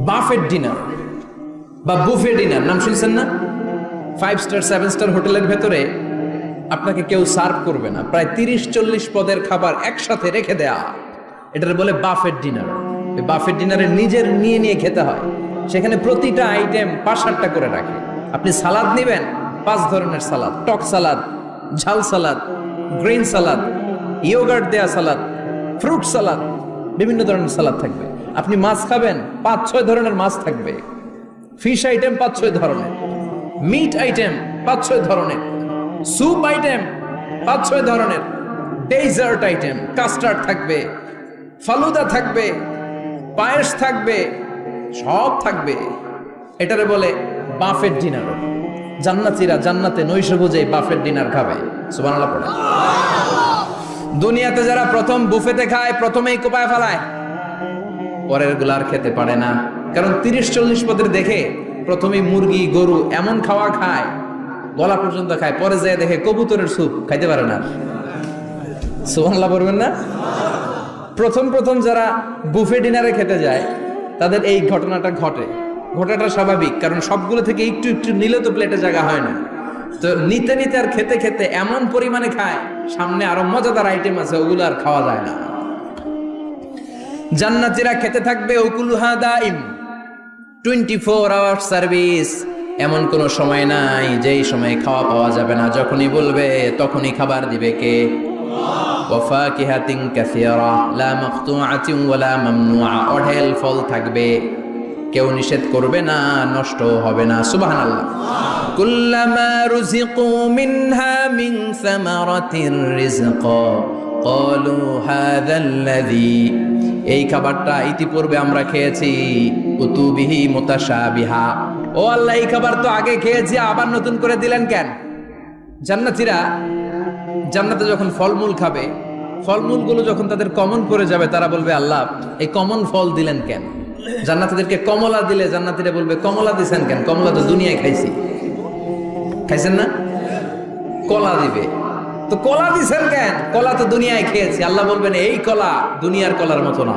Speaker 1: বাফেট ডিনার বা বুফে ডিনার নাম শুনছেন না? 5 স্টার 7 স্টার হোটেলের ভেতরে আপনাকে কেউ সার্ভ করবে না, প্রায় 30-40 পদের খাবার একসাথে রেখে দেয়া, এটার বলে বাফেট ডিনার। এই বাফেট ডিনারে নিজের নিয়ে নিয়ে খেতে হয়। সেখানে প্রতিটা আইটেম 5-8টা করে রাখে। আপনি সালাদ নেবেন, 5 ধরনের সালাদ, টক সালাদ, ঝাল সালাদ, গ্রিন সালাদ, ইয়োগার্ট দেয়া সালাদ, ফ্রুট সালাদ, বিভিন্ন ধরনের সালাদ থাকবে। আপনি মাছ খাবেন, 5-6 ধরনের মাছ থাকবে। ফিশ আইটেম 5-6 ধরনের, মিট আইটেম 5-6 ধরনের, স্যুপ আইটেম 5-6 ধরনের, ডেজার্ট আইটেম, কাস্টার্ড থাকবে, ফালুদা থাকবে, পায়েস থাকবে, সব থাকবে। এটারে বলে বাফেট ডিনার। জান্নাতীরা জান্নাতে নৈশভোজে বাফেট ডিনার খাবে। সুবহানাল্লাহ পড়ে। দুনিয়াতে যারা প্রথম বুফেতে খায়, প্রথমেই কোপায় ফেলায়, পরের গুলার খেতে পারে না। কারণ 30-40 পদের দেখে প্রথমেই মুরগি গরু এমন খাওয়া খায়, গলা পর্যন্ত খায়, পরে যায় দেখে কবুতরের স্যুপ খাইতে পারে না। সুবহানাল্লাহ বলবেন না? প্রথম যারা বুফে ডিনারে খেতে যায় তাদের এই ঘটনাটা ঘটে। ঘটাটা স্বাভাবিক, কারণ সবগুলো থেকে একটু একটু নিলে তো প্লেটে জায়গা হয় না। তো নিতে নিতে আর খেতে খেতে এমন পরিমাণে খায়, সামনে আরো মজাদার আইটেম আছে, ওগুলো আর খাওয়া যায় না। জান্নাতীরা খেতে থাকবে উকুলুহা দাইম, 24 আওয়ার সার্ভিস। এমন কোন সময় নাই যেই সময় খাওয়া পাওয়া যাবে না। যখনই বলবে তখনই খাবার দিবে কে? ওয়াফাকিহাতিন কাসীরা লা মাকতুআতিন ওয়ালা মামনুআ, অঢেল ফল থাকবে, কেউ নিষেধ করবে না, নষ্ট হবে না। সুবহানাল্লাহ। কুল্লামা রুজিকু মিনহা মিন সামারাতির রিজকা ক্বালু হাযাল্লাযী, এই খাবারটা ইতিপূর্বে আমরা খেয়েছি, উতুবিহি মুতাশাবিহা, ও আল্লাহ এই খাবার তো আগে খেয়েছি, আবার নতুন করে দিলেন কেন? জান্নাতীরা জান্নাতে যখন ফলমূল খাবে, ফলমূলগুলো যখন তাদের কমন পড়ে যাবে, তারা বলবে আল্লাহ এই কমন ফল দিলেন কেন? জান্নাতীদেরকে কমলা দিলে জান্নাতীরা বলবে কমলা দিছেন কেন? কমলা তো দুনিয়ায় খাইছি। খাইছেন না? কলা দিবে, তো কলা দিছেন কেন? কলা তো দুনিয়ায় খেয়েছি। আল্লাহ বলবেন এই কলা দুনিয়ার কলার মতো না,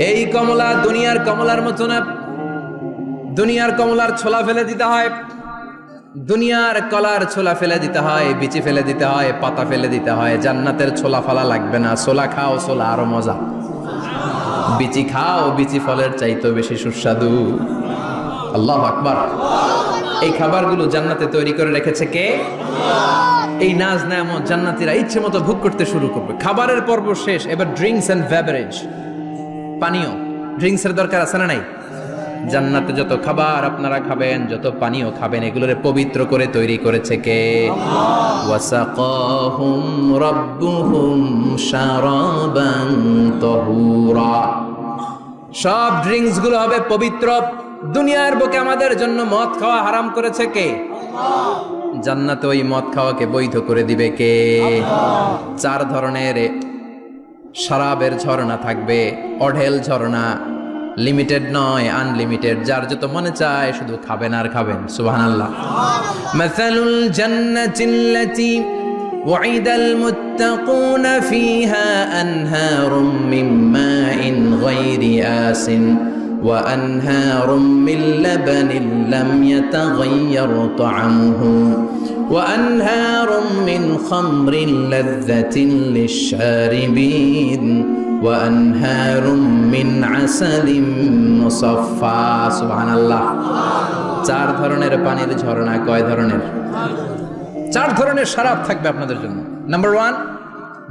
Speaker 1: এই কমলা দুনিয়ার কমলার মতো না। দুনিয়ার কমলার ছোলা ফেলে দিতে হয়, দুনিয়ার কলার ছোলা ফেলে দিতে হয়, বিচি ফেলে দিতে হয়, পাতা ফেলে দিতে হয়। জান্নাতের ছোলা ফালা লাগবে না, ছোলা খাও, ছোলা আরো মজা। বিচি খাও, বিচি ফলের চাইতো বেশি সুস্বাদু। আল্লাহু আকবার। এই খাবারগুলো জান্নাতে তৈরি করে রেখেছে কে? এই নাজ নেয়ামত জান্নাতীরা ইচ্ছে মতো ভোগ করতে শুরু করবে। খাবারের পর্ব শেষ, এবার ড্রিঙ্কস এন্ড বেভারেজ, পানীয়। ড্রিঙ্কসের দরকার আছে না নাই? জান্নাতে যত খাবার আপনারা খাবেন, যত পানীয় খাবেন, এগুলোরে পবিত্র করে তৈরি করেছে কে? ওয়াসাকাহুম রাব্বুহুম শারাবান তাহুরা। সব ড্রিঙ্কস গুলো হবে পবিত্র। দুনিয়ার বুকে আমাদের জন্য মদ খাওয়া হারাম করেছে কে? জান্নাতে ওই মদ খাওয়াকে বৈধ করে দিবে কে? 4 ধরনের শরাবের ঝর্ণা থাকবে, অঢেল ঝর্ণা, লিমিটেড নয়, আনলিমিটেড। যার যত মনে চায় শুধু খাবেন আর খাবেন। সুবহানাল্লাহ। মাসালুল জান্নাতিল্লাতী ওয়াইদাল মুত্তাকুনা ফিহা আনহারুম মিন মাইন গায়রি আসিন ওয়া আনহারুম মিন লাবানিন লাম ইয়াতাগায়্যার তা'আমুহু ওয়া আনহারুম মিন খামরিন লাযযাতিন লিশ-শারিবিন وأنهار من عسل مصفى সুবহানাল্লাহ। 4 ধরনের পানির ঝর্ণা। কয় ধরনের? 4 ধরনের শরাব থাকবে আপনাদের জন্য। নাম্বার 1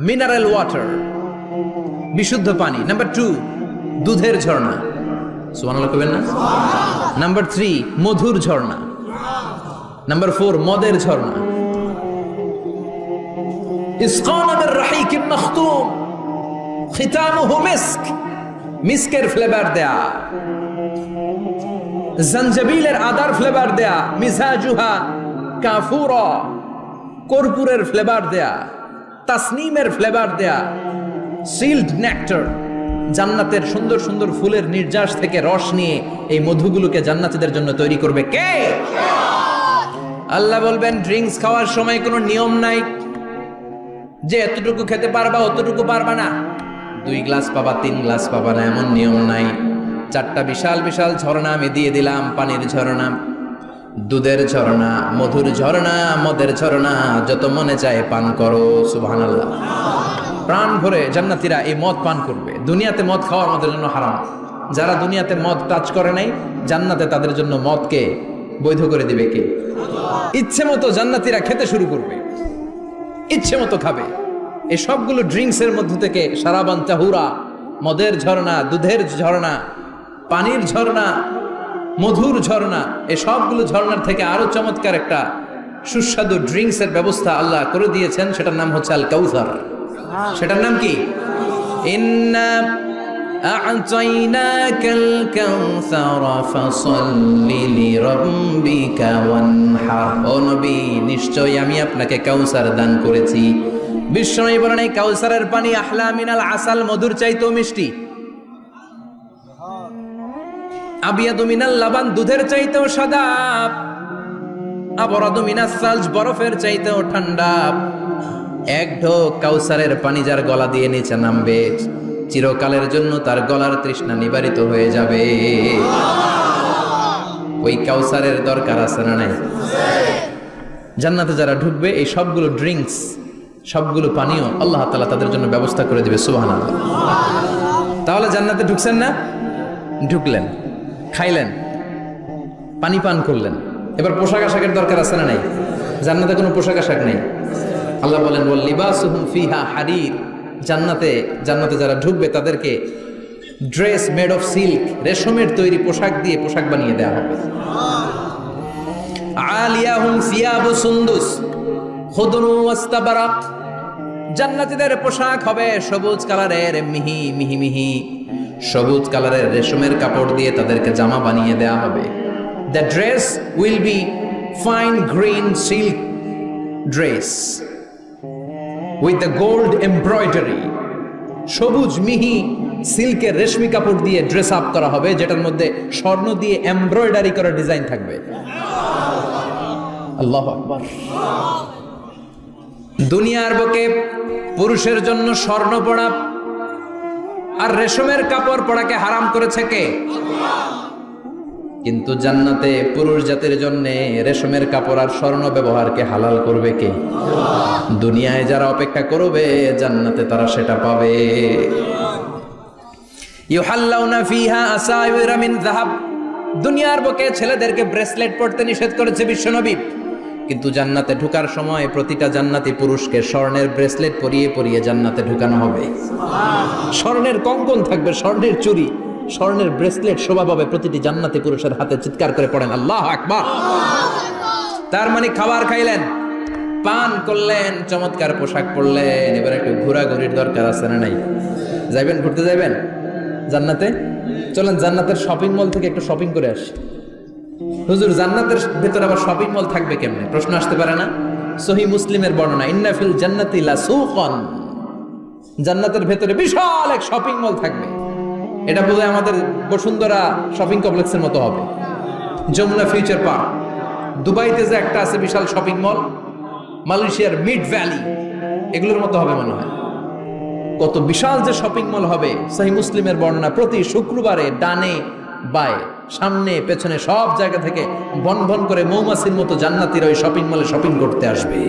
Speaker 1: মিনারেল ওয়াটার, বিশুদ্ধ পানি। নাম্বার 2 দুধের ঝর্ণা। সুবহানাল্লাহ কইবেন না? নাম্বার 3 মধুর ঝর্ণা। নাম্বার 4 মদের ঝর্ণা। ইসকানা বির রাহিকিম মাখতুম খিতামুহু মিস্ক, মিস্কের ফ্লেভার দেয়া। জঞ্জাবিলের আদার ফ্লেভার দেয়া। মিজাজুহা কাফুরা, কর্পূরের ফ্লেভার দেয়া। তাসনিমের ফ্লেভার দেয়া। সিল্ড নেক্টার, জান্নাতের সুন্দর সুন্দর ফুলের নির্যাস থেকে রস নিয়ে এই মধুগুলোকে জান্নাতীদের জন্য তৈরি করবে কে? আল্লাহ বলবেন ড্রিঙ্কস খাওয়ার সময় কোনো নিয়ম নাই যে এতটুকু খেতে পারবা অতটুকু পারবা না, 2 গ্লাস পাবা 3 গ্লাস পাবা না, এমন নিয়ম নাই। 4টা বিশাল বিশাল ঝর্ণা আমি দিয়ে দিলাম। পানির ঝর্ণা, দুধের ঝর্ণা, মধুর ঝর্ণা, মদের ঝর্ণা। যত মনে চায় পান করো। সুবহানাল্লাহ। প্রাণ ভরে জান্নাতীরা এই মদ পান করবে। দুনিয়াতে মদ খাওয়া আমাদের জন্য হারাম। যারা দুনিয়াতে মদ টাচ করে নাই, জান্নাতে তাদের জন্য মদকে বৈধ করে দিবে কে? ইচ্ছে মতো জান্নাতীরা খেতে শুরু করবে, ইচ্ছে মতো খাবে। এই সবগুলো ড্রিঙ্কসের মধ্য থেকে শারাবান তাহুরা, মদের ঝর্ণা, দুধের ঝর্ণা, পানির ঝর্ণা, মধুর ঝর্ণা, এই সবগুলো ঝর্ণার থেকে আরো চমৎকার একটা সুস্বাদু ড্রিঙ্কসের ব্যবস্থা আল্লাহ করে দিয়েছেন। সেটার নাম হচ্ছে আল কাউসার। সেটার নাম কি? ইন্না আ'তাইনাকাল কাউসার ফাসাল্লি লিরাব্বিকা ওয়ানহার। ও নবী, নিশ্চয়ই আমি আপনাকে কাউসার দান করেছি। বিশ্বনবী বলেন এই কাউসারের পানি আহলা মিনাল আসাল, মধুর চাইতেও মিষ্টি। আবিয়াদু মিনাল লাবান, দুধের চাইতেও সাদা। আবরাদু মিনাস সালজ, বরফের চাইতেও ঠান্ডা। এক ঢোক কাউসারের পানি যার গলা দিয়ে নিচে নামবে, চিরকালের জন্য তার গলার তৃষ্ণা নিবারিত হয়ে যাবে। ওই কাউসারের দরকার আছে না নাই? জান্নাতে যারা ঢুকবে এই সবগুলো ড্রিঙ্কস, সবগুলো পানীয় আল্লাহ তাআলা তাদের জন্য ব্যবস্থা করে দিবে। সুবহানাল্লাহ। তাহলে জান্নাতে ঢুকছেন না? ঢুকলেন, খাইলেন, পানি পান করলেন। এবার পোশাক আশাকের দরকার আছে না নাই? জান্নাতে কোনো পোশাক আশাক নেই। আল্লাহ বলেন ওয়াল লিবাসুহুম ফিহা হারির। জান্নাতে যারা ঢুকবে তাদেরকে ড্রেস মেড অফ সিল্ক, রেশমের তৈরি পোশাক দিয়ে পোশাক বানিয়ে দেওয়া হবে। আলিয়াহুম সিয়াবু সুন্দুস খুদরু ওয়াস্তাবারাক। জান্নাতীদের পোশাক হবে সবুজ কালারের, মিহি মিহি মিহি সবুজ কালারের রেশমের কাপড় দিয়ে তাদেরকে জামা বানিয়ে দেওয়া হবে। The dress will be fine green silk dress. With the gold embroidery, সবুজ মিহি সিল্কের রেশমি কাপড় দিয়ে ড্রেস আপ করা হবে, যেটার মধ্যে স্বর্ণ দিয়ে এমব্রয়ডারি করা ডিজাইন থাকবে। আল্লাহু আকবার। দুনিয়ার বুকে পুরুষের জন্য স্বর্ণ পরা আর রেশমের কাপড় পরাকে হারাম করেছে কে? কিন্তু জান্নাতে পুরুষ জাতির জন্য রেশমের কাপড় আর স্বর্ণ ব্যবহারকে হালাল করবে কে? দুনিয়ায় যারা অপেক্ষা করবে জান্নাতে তারা সেটা পাবে। ইউহাল্লাউনা ফিহা আসাইরা মিন যাহাব। দুনিয়ার বুকে ছেলেদেরকে ব্রেসলেট পরতে নিষেধ করেছে বিশ্বনবী, কিন্তু জান্নাতে ঢোকার সময় প্রতিটা জান্নাতি পুরুষকে স্বর্ণের ব্রেসলেট পরিয়ে পরিয়ে জান্নাতে ঢুকানো হবে। স্বর্ণের কঙ্কন থাকবে, স্বর্ণের চুড়ি, স্বর্ণের ব্রেসলেট শোভা পাবে প্রতিটি জান্নাতি পুরুষের হাতে। চিৎকার করে পড়েন আল্লাহু আকবার। তার মানে খাবার খাইলেন, পান করলেন, চমৎকার পোশাক পরলেন, এবার একটু ঘোরাঘুরির দরকার আছে না নাই? যাইবেন, ঘুরতে যাইবেন জান্নাতে? চলেন জান্নাতের শপিং মল থেকে একটু শপিং করে আসি। হুজুর জান্নাতের ভেতরে আবার শপিং মল থাকবে কেমনে? প্রশ্ন আসতে পারে না? সহিহ মুসলিমের বর্ণনা, ইন্না ফিল জান্নাতি লাসুকান, জান্নাতের ভেতরে বিশাল এক শপিং মল থাকবে। এটা বোধহয় আমাদের বসুন্ধরা শপিং কমপ্লেক্সের মতো হবে, যমুনা ফিউচার পার্ক। দুবাইতে যে একটা আছে বিশাল শপিং মল, মালয়েশিয়ার মিড ভ্যালি, এগুলোর মতো হবে মনে হয়। কত বিশাল যে শপিং মল হবে। সহিহ মুসলিমের বর্ণনা, প্রতি শুক্রবারে ডানে বায়ে সামনে পেছনে সব জায়গা থেকে বন বন করে মৌমাছির মতো জান্নাতীরা ওই শপিং মলে শপিং করতে আসবে।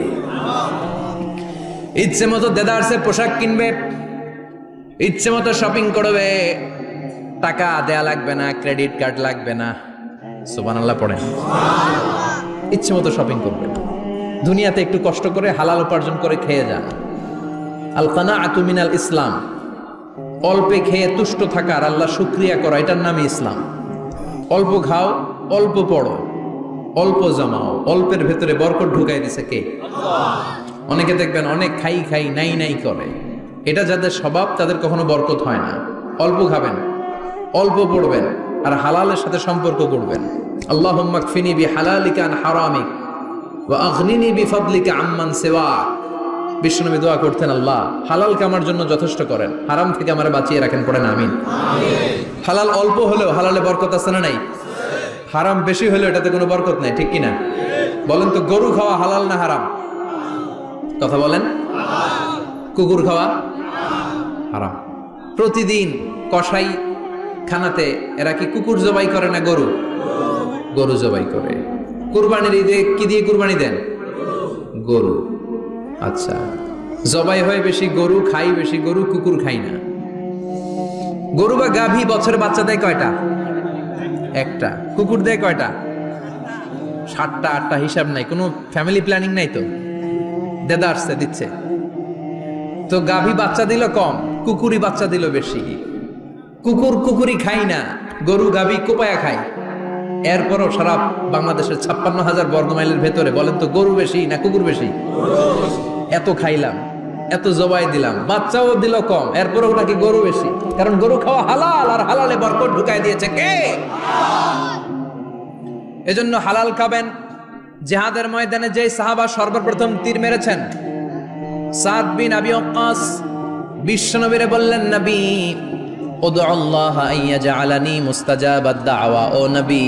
Speaker 1: ইচ্ছে মতো দেদারসে পোশাক কিনবে, ইচ্ছে মতো শপিং করবে, টাকা দেয়া লাগবে না, ক্রেডিট কার্ড লাগবে না। সুবহানাল্লাহ পড়েন। ইচ্ছে মতো শপিং করবে। দুনিয়াতে একটু কষ্ট করে হালাল উপার্জন করে খেয়ে যান। আল কানাআতু মিনাল ইসলাম, অল্পে খেয়ে তুষ্ট থাকার, আল্লাহ শুকরিয়া করা, এটার নামই ইসলাম। অল্প খাও, অল্প পড়ো, অল্প জমাও, অল্পের ভেতরে বরকত ঢুকাই দিছে কে? অনেকে দেখবেন অনেক খাই খাই নাই নাই করে, এটা যাদের স্বভাব তাদের কখনো বরকত হয় না। অল্প খাবেন, অল্প পড়বেন, আর হালালের সাথে সম্পর্ক করবেন। আল্লাহুম্মা কফিনি বিহালালিকা আন হারামিক ওয়া আগনিনি বিফাদলিকা আম্মান সিওয়াক। বিশ্বনবী দোয়া করতেন, আল্লাহ হালালকে আমার জন্য যথেষ্ট করেন, হারাম থেকে আমারে বাঁচিয়ে রাখেন। পড়েন আমিন। হালাল অল্প হলেও হালালে বরকত আছে না নাই? হারাম বেশি হলেও এটাতে কোনো বরকত নাই, ঠিক কিনা? বলেন তো, গরু খাওয়া হালাল না হারাম? কথা বলেন। কুকুর খাওয়া হারাম। প্রতিদিন কসাই খানাতে এরা কি কুকুর জবাই করে না গরু? গরু জবাই করে। কুরবানির ঈদে কি দিয়ে কুরবানি দেন? গরু। আচ্ছা, জবাই হয় বেশি গরু, খাই বেশি গরু, কুকুর খাই না। গরু বা গাভী বছরে বাচ্চা দেয় কয়টা? একটা। কুকুর দেয় কয়টা? 7টা 8টা, হিসাব নাই, কোনো ফ্যামিলি প্ল্যানিং নাই তো, দেদারসে দিচ্ছে। তো গাভী বাচ্চা দিল কম, কুকুরই বাচ্চা দিল বেশি। কুকুরি খাই না, গরু গাভী কোপায়া খায়। এরপরও সারা বাংলাদেশের 56,000 বর্গমাইলের ভেতরে বলেন তো, গরু বেশি না কুকুর বেশি? এত খাইলাম, এত জবাই দিলাম, বাচ্চাও দিল কম, এরপরও নাকি গরু বেশি। কারণ গরু খাওয়া হালাল, আর হালালে বরকত ঢুকাই দিয়েছে কে? এজন্য হালাল খাবেন। জিহাদের ময়দানে যে সাহাবা সর্বপ্রথম তীর মেরেছেন, সাদ বিন আবি ওয়াক্কাস, বিশ্বনবীরে বললেন, নবী উদু আল্লাহ আইয়াজআলানি মুস্তাজাবাদ দাওয়া। ও নবী,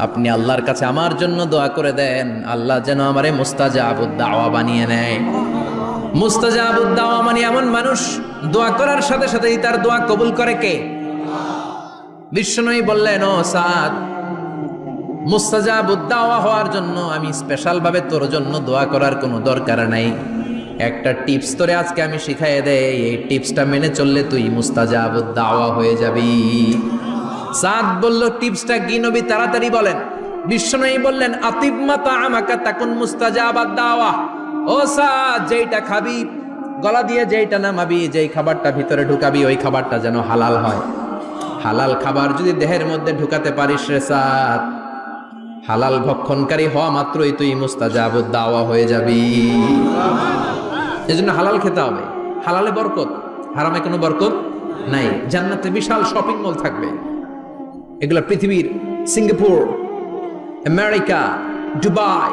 Speaker 1: আপনি আল্লাহর কাছে আমার জন্য দোয়া করে দেন, আল্লাহ যেন আমারে মুস্তাজাবুদ দাওয়া বানিয়ে নেয়। মুস্তাজাবুদ দাওয়া মানে এমন মানুষ দোয়া করার সাথে সাথেই তার দোয়া কবুল করে কে? বিশ্বনবী বললেন, ও সাদ, মুস্তাজাবুদ দাওয়া হওয়ার জন্য আমি স্পেশাল ভাবে তোর জন্য দোয়া করার কোনো দরকার নাই। একটা টিপস তোরে আজকে আমি শিখাই দেই, এই টিপসটা মেনে চললে তুই মুস্তাজাবুদ দাওয়া হয়ে যাবি। সাদ বলল, টিপসটা কি নবী? তাড়াতাড়ি বলেন। বিশ্বনবী বললেন, আতিব মা তাআমাকা তাকুন মুস্তাজাবাদ দাওয়া। ও সাদ, যেইটা খাবি, গলা দিয়ে যেইটা নামাবি, যেই খাবারটা ভিতরে ঢুকাবি, ওই খাবারটা যেন হালাল হয়। হালাল খাবার যদি দেহের মধ্যে ঢুকাতে পারিস রে সাদ, হালাল ভক্ষণকারী হওয়া মাত্রই তুই মুস্তাজাবুদ দাওয়া হয়ে যাবি। এজন্য হালাল খেতে হবে। হালালে বরকত, হারামে কোনো বরকত নাই। জান্নাতে বিশাল শপিং মল থাকবে। এগুলো পৃথিবীর সিঙ্গাপুর, আমেরিকা, দুবাই,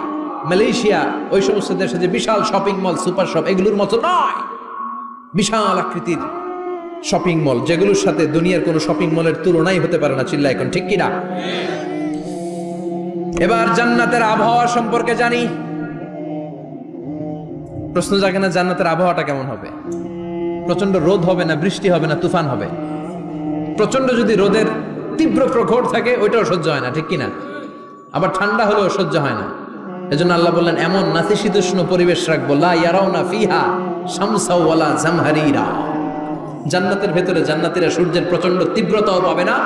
Speaker 1: মালয়েশিয়া ওই সমস্ত দেশে যে বিশাল শপিং মল, সুপার শপ, এগুলোর মতো নয়। বিশাল আকৃতির শপিং মল, যেগুলোর সাথে দুনিয়ার কোনো শপিং মলের তুলনাই হতে পারে না। চিল্লা এখন ঠিক কিনা? এবার জান্নাতের আবহাওয়া সম্পর্কে জানি। প্রশ্ন জাগে না, জান্নাতের আবহাওয়াটা কেমন হবে? প্রচন্ড রোদ হবে না, বৃষ্টি হবে না, তুফান হবে? প্রচন্ড যদি রোদের তীব্র প্রখর থাকে ওইটাও সহ্য হয় না, ঠিক কিনা? আবার ঠান্ডা হলেও সহ্য হয় না। এজন্য আল্লাহ বললেন এমন নাতিশীতোষ্ণ পরিবেশ রাখবো, লা ইয়ারাউনা ফিহা শামসা ওয়ালা জামহারিরা। জান্নাতের ভেতরে জান্নাতীরা সূর্যের প্রচন্ড তীব্রতাও পাবে না,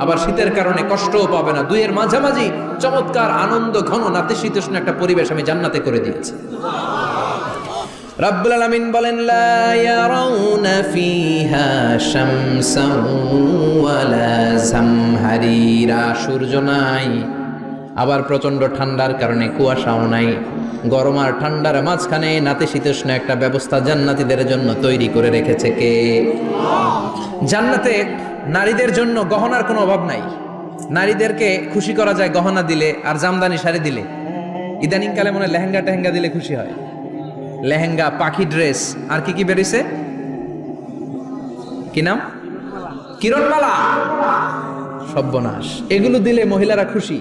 Speaker 1: আবার শীতের কারণে কষ্টও পাবে না। দুইয়ের মাঝামাঝি চমৎকার আনন্দ ঘন নাতিশীতোষ্ণ একটা পরিবেশ আমি জান্নাতে করে দিয়েছি। রাব্বুল আলামিন বলেন লা ইয়ারাউনা ফিহা শামসা ওয়ালা জামহারিরা। সূর্য নাই, আবার প্রচন্ড ঠান্ডার কারণে কুয়াশাও নাই। গরম আর ঠান্ডার মাঝখানে নাতিশীতোষ্ণ একটা ব্যবস্থা জান্নাতীদের জন্য তৈরি করে রেখেছে কে? জান্নাতে নারীদের জন্য গহনার কোনো অভাব নাই। নারীদেরকে খুশি করা যায় গহনা দিলে আর জামদানি শাড়ি দিলে। ইদানিং কালে মনে লেহেঙ্গা টেহেঙ্গা দিলে খুশি হয়। লেহেঙ্গা, পাখি ড্রেস, আর কি কি বেরিয়েছে, কি নাম? কিরণমালা, সর্বনাশ। এগুলো দিলে মহিলারা খুশি।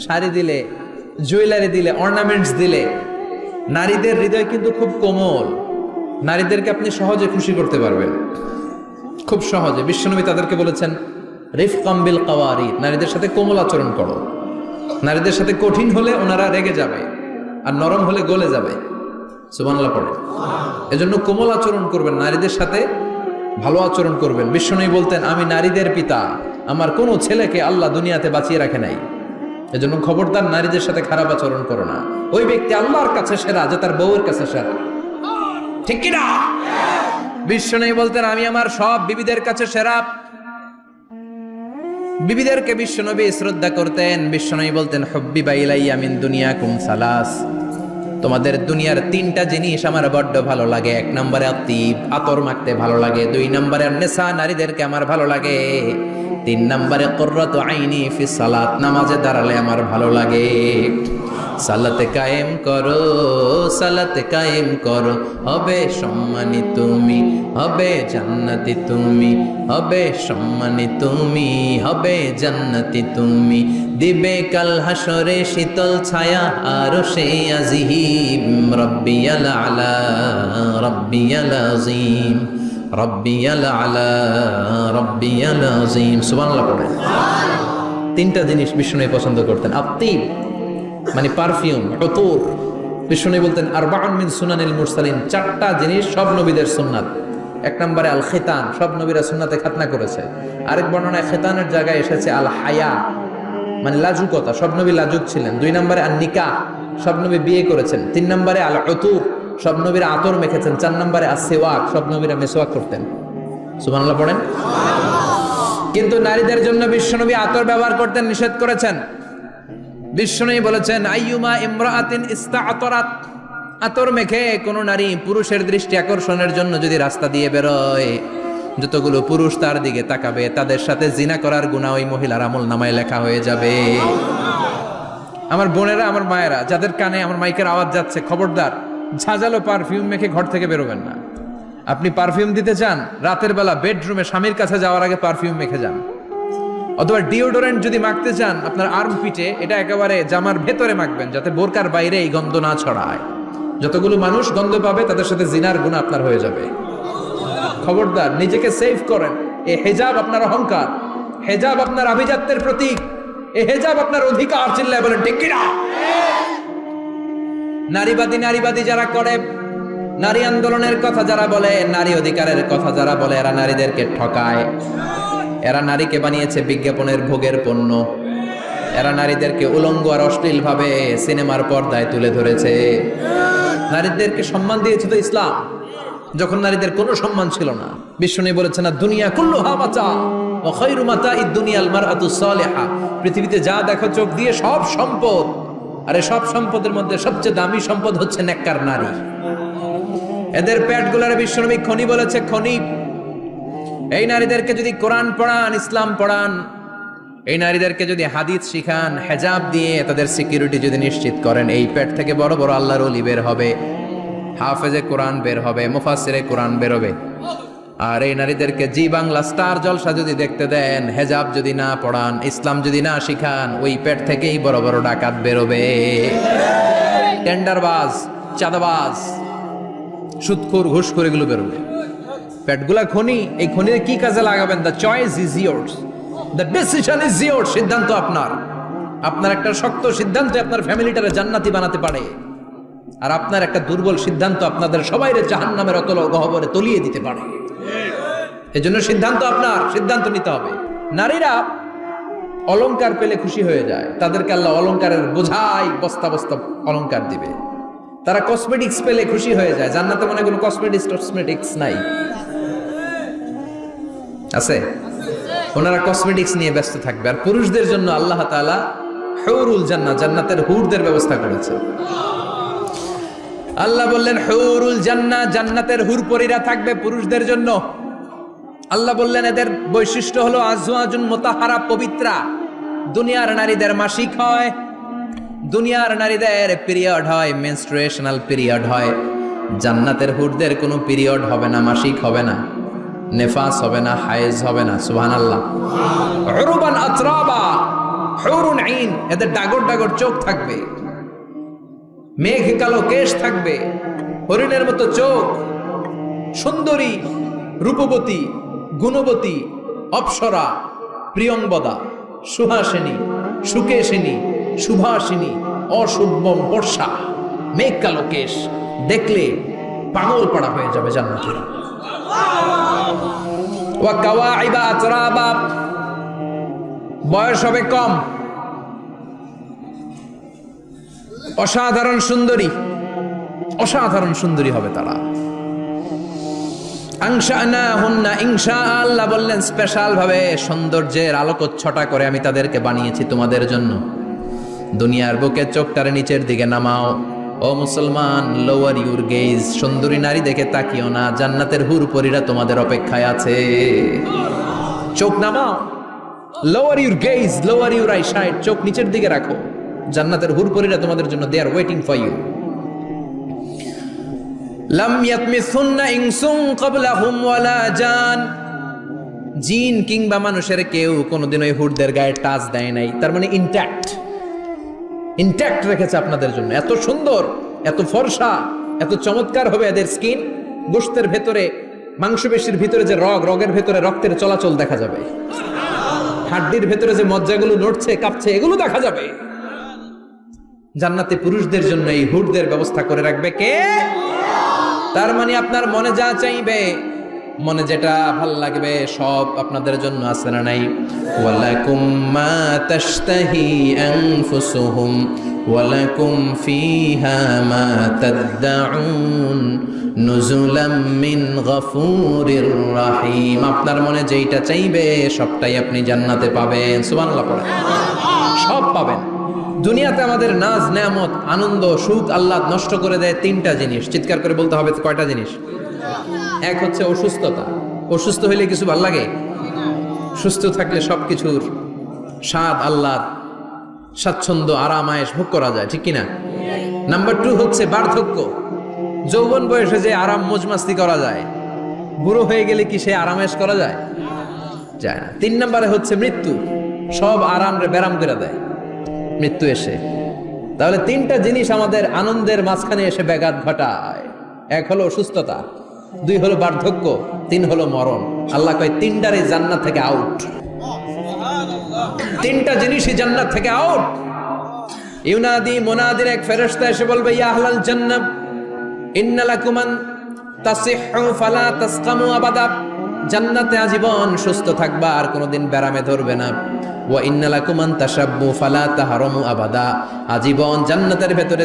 Speaker 1: শাড়ি দিলে, জুয়েলারি দিলে, অর্নামেন্টস দিলে। নারীদের হৃদয় কিন্তু খুব কোমল। নারীদেরকে আপনি সহজে খুশি করতে পারবেন, খুব সহজে। বিশ্বনবী তাদেরকে বলেছেন রিফকাম বিল কাওয়ারিদ, নারীদের সাথে কোমল আচরণ করো। নারীদের সাথে কঠিন হলে ওনারা রেগে যাবে, আর নরম হলে গলে যাবে। সুবহানাল্লাহ পড়ে। এজন্য কোমল আচরণ করবেন, নারীদের সাথে ভালো আচরণ করবেন। বিশ্বনবী বলতেন আমি নারীদের পিতা, আমার কোনো ছেলেকে আল্লাহ দুনিয়াতে বাঁচিয়ে রাখে নাই। এজন্য খবরদার নারীদের সাথে খারাপ আচরণ করো না। ওই ব্যক্তি আল্লাহর কাছে সেরা যে তার বউয়ের কাছে সেরা, ঠিক কিনা? বিশ্বনবী বলতেন আমি আমার সব বিবিদের কাছে সেরা। বিবিদেরকে বিশ্বনবী শ্রদ্ধা করতেন। বিশ্বনবী বলতেন হুব্বিবা ইলাইয়া মিন দুনিয়াকুম সালাস, তোমাদের দুনিয়ার তিনটা জিনিস আমার বড্ড ভালো লাগে। এক নম্বরে আতিব, আতর মাখতে ভালো লাগে। দুই নম্বরে নেশা, নারীদেরকে আমার ভালো লাগে। তিন নম্বরে কুররাতু আইনি ফি সালাত, নামাজে দাঁড়ালে আমার ভালো লাগে। সালাতে কায়েম করো, সালাতে কায়েম করো, হবে সম্মানী তুমি, হবে জান্নাতি তুমি, হবে সম্মানী তুমি, হবে জান্নাতি তুমি। দিবে কাল হাসরে শীতল ছায়া আরশে আজিম। রব্বিয়াল আলা, রব্বিয়াল আযীম, রব্বিয়াল আলা, রব্বিয়াল আযীম। সুবহানাল্লাহ পড়েন। তিনটা জিনিস বিষ্ণু পছন্দ করতেন। আতিব মানে পারফিউম, উতুর। বিষ্ণু বলতেন আরবাউন মিন সুনানিল মুরসালিন, চারটা জিনিস সব নবীদের সুন্নাত। এক নম্বরে আল খিতান, সব নবীরা সুন্নাতে খাতনা করেছে। আরেক বর্ণনায় খিতানের জায়গায় এসেছে আল হায়া, মানে লাজুকতা, সব নবী লাজুক ছিলেন। দুই নম্বরে আল নিকাহ, সব নবী বিয়ে করেছেন। তিন নম্বরে আল উতুর, সব নবীরা আতর মেখেছেন। চার নম্বরে আসওয়াক, সব নবীরা মিসওয়াক করতেন। সুবহানাল্লাহ পড়েন। কিন্তু নারীদের জন্য বিশ্বনবী আতর ব্যবহার করতেন নিষেধ করেছেন। বিশ্বনবী বলেছেন আইয়ুমা ইমরাআতিন ইস্তাআতারাত, আতর মেখে কোন নারী পুরুষের দৃষ্টি আকর্ষণের জন্য যদি রাস্তা দিয়ে বেরোয়, যতগুলো পুরুষ তার দিকে তাকাবে তাদের সাথে জিনা করার গুনাহ ওই মহিলার আমলনামায় লেখা হয়ে যাবে। আমার বোনেরা, আমার মায়েরা, যাদের কানে আমার মাইকের আওয়াজ যাচ্ছে, খবরদার ঝাঁঝালো পারফিউম মেখে ঘর থেকে বেরোবেন না। আপনি পারফিউম দিতে চান, রাতের বেলা বেডরুমে স্বামীর কাছে যাওয়ার আগে পারফিউম মেখে যান। অথবা ডিওডোরেন্ট যদি মাখতে চান, আপনার আর্ম পিটে এটা একেবারে জামার ভেতরে মাখবেন, যাতে বোরকার বাইরে এই গন্ধ না ছড়ায়। যতগুলো মানুষ গন্ধ পাবে তাদের সাথে জিনার গুনাহ আপনার হয়ে যাবে। খবরদার নিজেকে সেভ করেন। এই হিজাব আপনার অহংকার, হিজাব আপনার আভিজাত্যের প্রতীক, এই হিজাব আপনার অধিকার। চিল্লায় বলেন ঠিক কিনা? নারীবাদী যারা করে, নারী আন্দোলনের কথা যারা বলে, নারী অধিকারের কথা যারা বলে, এরা নারীদেরকে ঠকায়। এরা নারীকে বানিয়েছে বিজ্ঞাপনের ভোগের পণ্য। এরা নারীদেরকে উলঙ্গ আর অশ্লীল ভাবে সিনেমার পর্দায় তুলে ধরেছে। নারীদেরকে সম্মান দিয়েছে তো ইসলাম, যখন নারীদের কোনো সম্মান ছিল না। বিষ্ণু বলেছেন না দুনিয়া কুল্লুহা মাতা ওয়া খায়রু মাতা'id দুনিয়াল মারআতুস সালিহা, পৃথিবীতে যা দেখো চোখ দিয়ে সব সম্পদ, আরে সব সম্পদের মধ্যে সবচেয়ে দামি সম্পদ হচ্ছে নেককার নারী। এদের পেটগুলার বিশ্বনবী খনি বলেছে, খনি। এই নারীদেরকে যদি কোরআন পড়ান, ইসলাম পড়ান, এই নারীদেরকে যদি হাদিস শিখান, হেজাব দিয়ে তাদের সিকিউরিটি যদি নিশ্চিত করেন, এই পেট থেকে বড় বড় আল্লাহর ওলি বের হবে, হাফেজে কোরআন বের হবে, মুফাসসিরে কোরআন বের হবে। আর এই নারীদেরকে জি বাংলা স্টার জলসা যদি দেখতে দেন, হেজাব যদি না পড়ান, ইসলাম যদি না শিখান, ওই পেট থেকেই বড় বড় ডাকাত বেরোবে, টেন্ডারবাজ, চাঁদাবাজ, সুদখোর, ঘুষখোর, এগুলো বেরোবে। পেটগুলা খনি, এই খনিতে কি কাজে লাগাবেন? The choice is years, the decision is years. সিদ্ধান্ত আপনার। আপনার একটা শক্ত সিদ্ধান্ত আপনার ফ্যামিলিটারে জান্নাতি বানাতে পারে, আর আপনার একটা দুর্বল সিদ্ধান্ত আপনাদের সবাইরে জাহান্নামের অতল গহ্বরে তলিয়ে দিতে পারে। এজন্য সিদ্ধান্ত আপনার, সিদ্ধান্ত নিতে হবে। নারীরা অলংকার পেলে খুশি হয়ে যায়, তাদেরকে আল্লাহ অলংকারের বোঝাই বস্তা বস্তা অলংকার দিবে। তারা কসমেটিক্স পেলে খুশি হয়ে যায়। জান্নাতে মনে কোনো কসমেটিক্স নাই, আছে? ওনারা কসমেটিক্স নিয়ে ব্যস্ত থাকবে। আর পুরুষদের জন্য আল্লাহ তাআলা হুরুল জান্নাহ, জান্নাতের হুরদের ব্যবস্থা করেছে। আল্লাহ বললেন হুরুল জান্নাহ, জান্নাতের হুরপরীরা থাকবে পুরুষদের জন্য। আল্লাহ বললেন এদের বৈশিষ্ট্য হলো আজওয়াজুন মুতাহহারা, পবিত্রা। দুনিয়ার নারীদের মাসিক হয়, দুনিয়ার নারীদের পিরিয়ড হয়, মেনস্ট্রুয়েশনাল পিরিয়ড হয়। জান্নাতের হুরদের কোনো পিরিয়ড হবে না, মাসিক হবে না, নেফাস হবে না, হায়েজ হবে না। সুবহানাল্লাহ। উরুবান আতরাবা, হুরুন আইন, এদের ডাগর ডাগর চোখ থাকবে, মেঘ কালো কেশ থাকবে, হরিণের মতো চোখ, সুন্দরী, রূপবতী, গুণবতী, অপ্সরা, প্রিয়ংবদা, সুহাসিনী, সুকেশিনী, সুভাষিনী, অশুভম বর্ষা, মেঘ কালো কেশ, দেখলে পাগল পাড়া হয়ে যাবে জান্নাতীরা। ওয়া কাওয়াইবা আতরাবা, বয়স হবে কম, অসাধারণ সুন্দরী, অসাধারণ সুন্দরী হবে তারা। আনশানাহুন্না ইনশা, আল্লাহ বললেন স্পেশাল ভাবে সৌন্দর্যের আলোকচ্ছটা করে আমি তাদেরকে বানিয়েছি তোমাদের জন্য। দুনিয়ার বুকে চোখটারে নিচের দিকে নামাও। ও মুসলমান, লোয়ার ইউর গেজ, সুন্দরী নারী দেখে তাকিও না, জান্নাতের হুরপরীরা তোমাদের অপেক্ষায় আছে। চোখ নামাও, lower your gauge, lower your I side, চোখ নিচের দিকে রাখো, জান্নাতের হুরপরীরা তোমাদের জন্য দে আর ওয়েটিং ফর ইউ। লাম ইয়াতমিসুন্না ইনসুন ক্বাবলাহুম ওয়ালা জান, জিন কিংবা মানুষের কেউ কোনোদিন ওই হুরদের গায়ে টাচ দেয় নাই। তার মানে ইনট্যাক্ট রেখেছে আপনাদের জন্য। এত সুন্দর, এত ফর্সা, এত চমৎকার হবে এদের স্কিন। গোশতের ভেতরে, মাংসপেশির ভিতরে যে রগের ভেতরে রক্তের চলাচল দেখা যাবে, হাড্ডির ভেতরে যে মজ্জাগুলো নড়ছে কাঁপছে এগুলো দেখা যাবে। জান্নাতে পুরুষদের জন্য এই হুরদের ব্যবস্থা করে রাখবে কে? তার মানে আপনার মনে যা চাইবে, মনে যেটা ভাল লাগবে সব আপনাদের জন্য আছে না নাই? ওয়ালাকুম মা তাশতাহি আনফুসুহুম ওয়ালাকুম ফিহা মা তাদউন নুজুলাম মিন গফুরির রহিম। আপনার মনে যেটা চাইবে সবটাই আপনি জান্নাতে পাবেন। সুবহানাল্লাহ পড়েন। সব পাবেন। দুনিয়াতে আমাদের নাজ নেয়ামত, আনন্দ, সুখ আল্লাহ নষ্ট করে দেয় তিনটা জিনিস। চিৎকার করে বলতে হবে কয়টা জিনিস? এক হচ্ছে অসুস্থতা। অসুস্থ হইলে কিছু ভাল লাগে? সুস্থ থাকলে সবকিছুর স্বাদ, আল্লাহর স্বাচ্ছন্দ্য, আরাম, আয়েশ ভোগ করা যায়, ঠিক কিনা? নাম্বার 2 হচ্ছে বার্ধক্য। যৌবন বয়সে যে আরাম মজমাস্তি করা যায়, বুড়ো হয়ে গেলে কি সে আরামেশ করা যায়? যায় না। 3 নম্বরে হচ্ছে মৃত্যু। সব আরাম রে ব্যারাম করে দেয় মৃত্যু এসে। তাহলে 3টা জিনিস আমাদের আনন্দের মাঝখানে এসে ব্যাঘাত ঘটায়। 1 হলো অসুস্থতা, 2 হলো বার্ধক্য, 3 হলো মরণ। আল্লাহ কয় 3টারই জান্নাত থেকে আউট। 3টা জিনিসই জান্নাত থেকে আউট। ইউনাদি মুনাদির এক ফেরেশতা এসে বলবে, ইয়া আহলাল জান্নাহ ইন্না লাকুম আন তাসিহু ফালা তাসকামু আবাদা। জান্নাতে আজীবন সুস্থ থাকবা, আর কোনোদিন ব্যারামে ধরবে না। ওয়া ইন্না লাকুম আন তাশাব্বু ফালা তাহরামু আবাদা। আজীবন জান্নাতের ভেতরে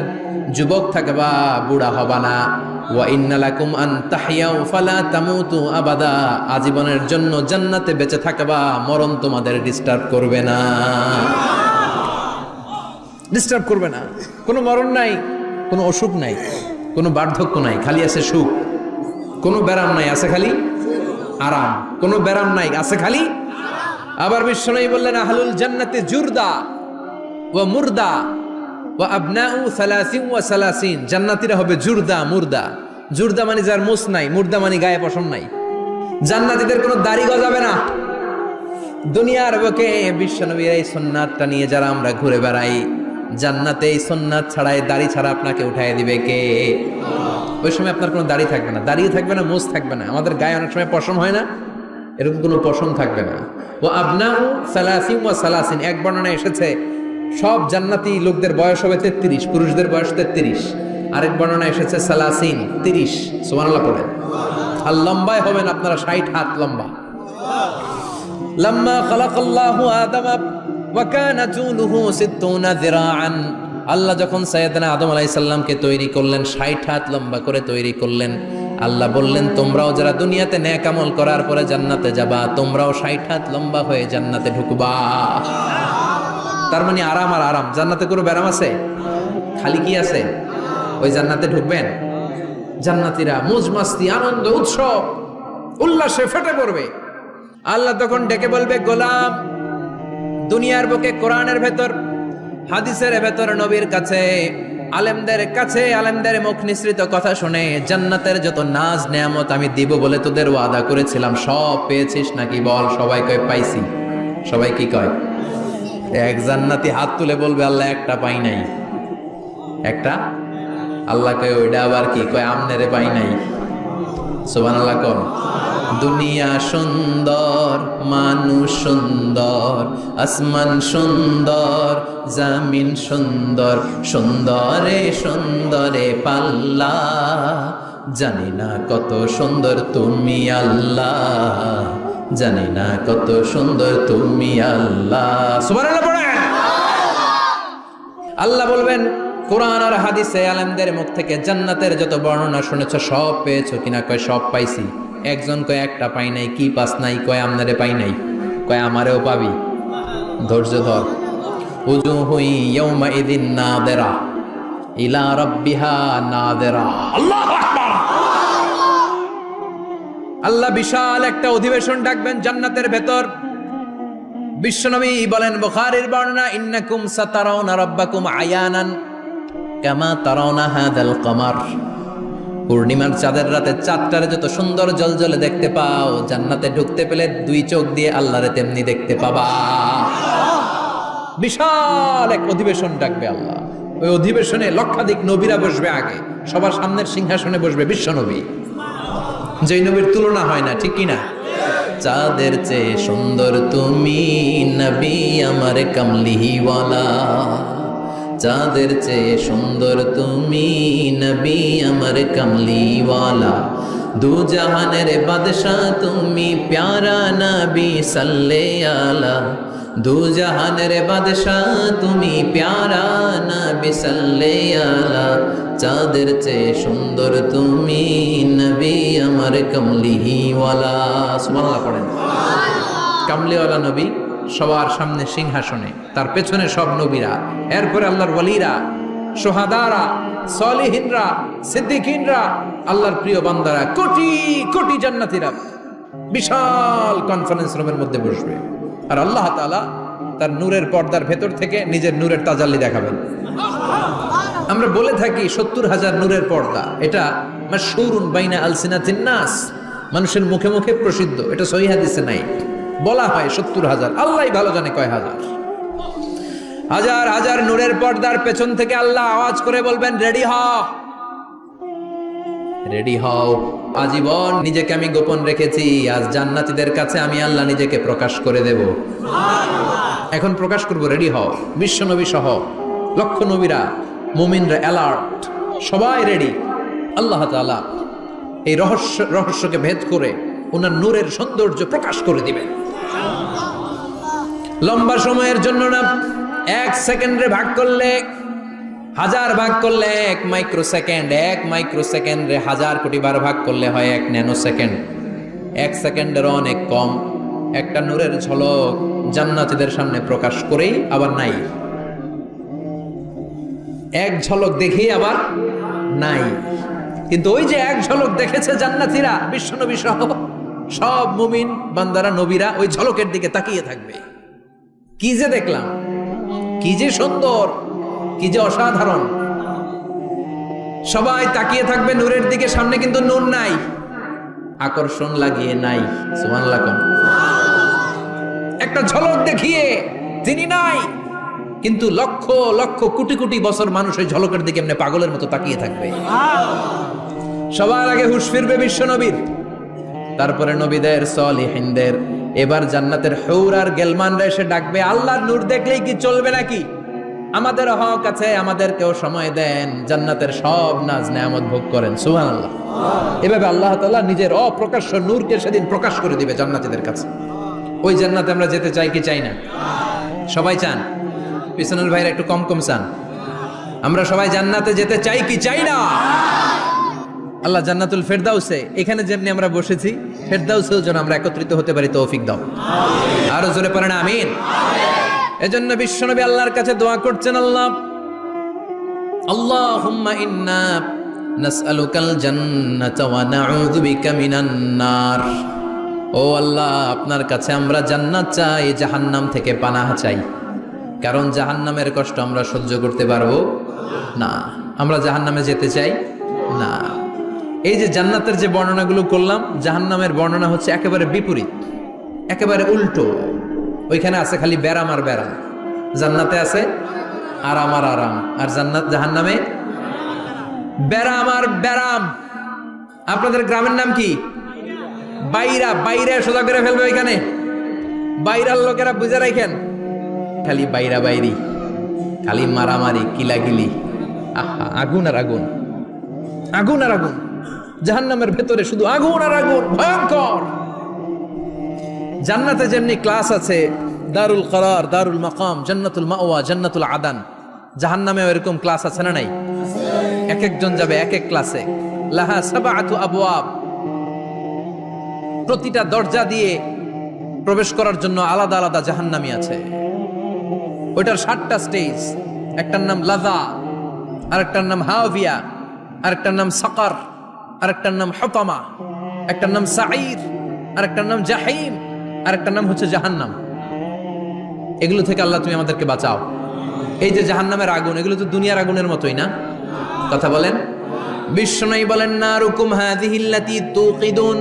Speaker 1: যুবক থাকবা, বুড়া হবা না। ওয়া ইন্না লাকুম আন তাহইয়াউ ফালা তামুতু আবাদা। আজীবনের জন্য জান্নাতে বেঁচে থাকবা, মরণ তোমাদের ডিস্টার্ব করবে না, ডিস্টার্ব করবে না। কোনো মরণ নাই, কোনো অসুখ নাই, কোনো বার্ধক্য নাই, খালি আছে সুখ। কোনো ব্যারাম নাই, আছে খালি আরাম। কোনো ব্যারাম নাই, আছে খালি আবার বিশ্বনবী বললেন আহলুল জান্নাতি জুরদা ওয়া মুরদা ওয়া আবনাউ সালাসিন ওয়া সালাসিন, জান্নাতীরা হবে জুরদা মুরদা। জুরদা মানে যার মুছ নাই, মুরদা মানে গায়ে পশম নাই। জান্নাতীদের কোনো দাড়ি গজাবে না। দুনিয়ার বুকে বিশ্বনবীর এই সুন্নাতটা নিয়ে যারা আমরা ঘুরে বেড়াই, জান্নাতে এই সুন্নাত ছাড়াই দাড়ি ছাড়া আপনাকে উঠাই দিবে কে? ওই সময় আপনার কোনো দাড়ি থাকবে না, দাড়িও থাকবে না, মুছ থাকবে না। আমাদের গায়ে অনেক সময় পশম হয় না, এরকম কোনো পশম থাকবে না। ও আবনাউ সালাসিন ওয়া সালাসিন, এক বর্ণনায় এসেছে সব জান্নাতি লোকদের বয়স হবে 33, পুরুষদের বয়স 33। আরেক বর্ণনায় এসেছে সালাসিন 30। সুবহানাল্লাহ পড়ে। আর লম্বায় হবেন আপনারা 60 হাত লম্বা। লাম্মা খালাকাল্লাহু আদামা ওয়া কানা তুলুহু 60 যিরাআন, আল্লাহ যখন সাইয়েদনা আদম আলাইহিস সালামকে তৈরি করলেন, 60 হাত লম্বা করে তৈরি করলেন। আল্লাহ বললেন তোমরাও যারা দুনিয়াতে নেক আমল করার পরে জান্নাতে যাবা, তোমরাও 60 হাত লম্বা হয়ে জান্নাতে ঢুকবা। তার মানে আরাম আর আরাম। জান্নাতে কোনো ব্যারাম আছে? খালি কি আছে? ওই জান্নাতে ঢুকবেন, জান্নাতীরা মौज মাস্তি আনন্দ উৎসব উল্লাসে ফেটে পড়বে। আল্লাহ তখন ডেকে বলবে গোলাম, দুনিয়ার বুকে কোরআনের ভেতর, হাদিসের ভেতর, নবীর কাছে, আলেমদের কাছে, আলেমদের মুখ নিঃসৃত কথা শুনে জান্নাতের যত নাজ নেয়ামত আমি দিব বলে তোদের ওয়াদা করেছিলাম, সব পেয়েছিস নাকি বল? সবাই কয় পাইছি। সবাই কি কয়? এক জান্নাতি হাত তুলে বলবে আল্লাহ একটা পাই নাই। একটা? আল্লাহ কয় ওইটা আবার কি? কয় আমনেরে পাই নাই। সুবহানাল্লাহ কোন? দুনিয়া সুন্দর, মানুষ সুন্দর, আসমান সুন্দর, জামিন সুন্দর, সুন্দরে সুন্দরে পাল্লা, জানি না কত সুন্দর তুমি আল্লাহ, জানি না কত সুন্দর তুমি আল্লাহ। সুবহানাল্লাহ পড়েন। আল্লাহ বলবেন কোরআন আর হাদিসে আলেমদের মুখ থেকে জান্নাতের যত বর্ণনা শুনেছ সব পেয়েছো কিনা? কয় সব পাইছি। একজন কয় একটা পাই নাই। কি পাস নাই? কয় আমনারে পাই নাই। কয় আমারেও পাবি, ধৈর্য ধর। উজুহু ইয়াউমা ইযিন নাযিরা ইলা রাব্বিহা নাযিরা। আল্লাহু আকবার। আল্লাহ বিশাল একটা অধিবেশন ডাকবেন জান্নাতের ভেতর। বিশ্বনবী বলেন বুখারীর বর্ণনা, ইন্নাকুম সাতারাউনা রাব্বাকুম আয়ানান কামা তারাউনা হাদাল কমার। পূর্ণিমার চাঁদের রাতে চাঁদটারে যত সুন্দর জলজলে দেখতে পাও, জান্নাতে ঢুকতে পেলে দুই চোখ দিয়ে আল্লাহরে তেমনি দেখতে পাবা। বিশাল এক অধিবেশন ডাকবে আল্লাহ। ওই অধিবেশনে লক্ষাধিক নবীরা বসবে। আগে সবার সামনের সিংহাসনে বসবে বিশ্বনবী, যেই নবীর তুলনা হয় না, ঠিক কিনা? চাঁদের চেয়ে সুন্দর তুমি নবী আমার কামলিওয়ালা, চাঁদের চেয়ে সুন্দর তুমি নবী আমার কামলিওয়ালা, দু জাহানের বাদশাহ তুমি প্যারা নবী সাল্লে আলা, দু জাহানের বাদশাহ তুমি প্যারা নবী সাল্লে আলা, চাঁদের চেয়ে সুন্দর তুমি নবী আমার কামলিওয়ালা। সুবহানাল্লাহ পড়েন। কামলিওয়ালা নবী সবার সামনে সিংহাসনে, তার পেছনে সব নবীরা, এরপরে আল্লাহর ওয়ালিরা, সোহাদারা, সলিহিনরা, সিদ্দিকিনরা, আল্লাহর প্রিয় বান্দারা, কোটি কোটি জান্নাতীরা বিশাল কনফারেন্স রুমের মধ্যে বসবে। আর আল্লাহ তাআলা তার নূরের পর্দার ভেতর থেকে নিজের নূরের তাজাল্লি দেখাবেন। আমরা বলে থাকি 70,000 নূরের পর্দা, এটা মাশহুরুন বাইনা আলসিনাতিন নাস, মানুষের মুখে মুখে প্রসিদ্ধ। এটা সহিহ হাদিসে নাই। বলা হয় 70,000, আল্লাহই ভালো জানে কয় হাজার। হাজার হাজার নূরের পর্দার পেছন থেকে আল্লাহ আওয়াজ করে বলবেন রেডি হও, রেডি হও। আজীবন নিজেকে আমি গোপন রেখেছি, আজ জান্নাতীদের কাছে আমি আল্লাহ নিজেকে প্রকাশ করে দেব। এখন প্রকাশ করব, রেডি হও। বিশ্ব নবী সহ লক্ষ নবীরা, মুমিনরা অ্যালার্ট, সবাই রেডি। আল্লাহ তাআলা এই রহস্যকে ভেদ করে ওনার নূরের সৌন্দর্য প্রকাশ করে দিবেন। লম্বা সময়ের জন্য না, 1 সেকেন্ডে ভাগ করলে, হাজার ভাগ করলে 1 মাইক্রোসেকেন্ড, 1 মাইক্রোসেকেন্ডে 1000 কোটি বার ভাগ করলে হয় 1 ন্যানো সেকেন্ড। 1 সেকেন্ডেরও অনেক কম একটা নূরের ঝলক জান্নাতীদের সামনে প্রকাশ করেই আবার নাই। এক ঝলক দেখেই আবার নাই। কিন্তু ওই যে এক ঝলক দেখেছে জান্নাতীরা, বিশ্বনবী সহ সব মুমিন বান্দারা নবীরা ওই ঝলকের দিকে তাকিয়ে থাকবে। কি যে দেখলাম, কি যে সুন্দর, কি যে অসাধারণ। সবাই তাকিয়ে থাকবে নূরের দিকে, সামনে কিন্তু নূর নাই, আকর্ষণ লাগিয়ে নাই। সুবহানাল্লাহ। একটা ঝলক দেখিয়ে তিনি নাই, কিন্তু লক্ষ লক্ষ কোটি কোটি বছর মানুষ ওই ঝলকের দিকে এমনি পাগলের মতো তাকিয়ে থাকবে। সবার আগে হুঁশ ফিরবে বিশ্ব নবীর, তারপরে নবীদের, সলিহিনদের। এবার জান্নাতের হুর আর গেলমানরা এসে ডাকবে, আল্লাহর নূর দেখলেই কি চলবে নাকি? আমাদের হক আছে, আমাদেরকেও সময় দেন, জান্নাতের সব নাজ নেয়ামত ভোগ করেন। সুবহানাল্লাহ। এভাবে আল্লাহ তাআলা নিজের অপ্রকাশ্য নূরকে সেদিন প্রকাশ করে দিবে জান্নাতীদের কাছে। ওই জান্নাতে আমরা যেতে চাই কি চাই না? সবাই চান? পিছনের ভাইরা একটু কম কম চান। আমরা সবাই জান্নাতে যেতে চাই কি চাই না? আল্লাহ জান্নাতুল ফেরদাউসে, এখানে যেমনি আমরা বসেছি, ফেরদাউসেও যেন আমরা একত্রিত হতে পারি, তৌফিক দাও। আরো জোরে পড়েন আমিন। এজন্য বিশ্বনবী আল্লাহর কাছে দোয়া করছেন, আল্লাহ আল্লাহুম্মা ইন্না নাসআলুকাল জান্নাতা ওয়া নাউযু বিকা মিনান নার। ও আল্লাহ, আপনার কাছে আমরা জান্নাত চাই, জাহান্নাম থেকে পানাহ চাই। কারণ জাহান্নামের কষ্ট আমরা সহ্য করতে পারবো না, আমরা জাহান্নামে যেতে চাই না। এই যে জান্নাতের যে বর্ণনাগুলো করলাম, জাহান্নামের বর্ণনা হচ্ছে একেবারে বিপরীত, একেবারে উল্টো। ওইখানে আছে খালি ব্যারাম আর ব্যারাম, জান্নাতে আছে আরাম আর আরাম। আর জাহান্নামে ব্যারাম আর ব্যারাম। আপনাদের গ্রামের নাম কি? বাইরা। বাইরা সোজা করে ফেলবে ওইখানে। বাইরার লোকেরা বুঝে রাখেন, খালি বাইরা বাইরি, খালি মারামারি, কিলাগিলি। আহা, আগুন আর আগুন, আগুন আর আগুন। জাহান্নামের ভেতরে শুধু আগুন আর আগুন, ভয়ঙ্কর। জান্নাতে যেমনি ক্লাস আছে, দারুল করার, দারুল মাকাম, জান্নাতুল মাওয়া, জান্নাতুল আদান, জাহান্নামেও এরকম ক্লাস আছে না নাই? এক একজন যাবে এক এক ক্লাসে। লাহা সাবআতু আবওয়াব, প্রতিটা দরজা দিয়ে প্রবেশ করার জন্য আলাদা আলাদা জাহান্নামী আছে। ওইটার 7টা স্টেজ। একটার নাম লাযা, আরেকটার নাম হাওয়িয়া, আরেকটার নাম সাকার, আরেকটার নাম হুতামা, একটার নাম সাঈর, আরেকটার নাম জাহিম, আরেকটার নাম হচ্ছে জাহান্নাম। এগুলো থেকে আল্লাহ তুমি আমাদেরকে বাঁচাও। এই যে জাহান্নামের আগুন, এগুলো তো দুনিয়ার আগুনের মতোই না? কথা বলেন। বিশ্বনবী বলেন, নারুকুম হাযিহিল্লাতী তুকিদুন,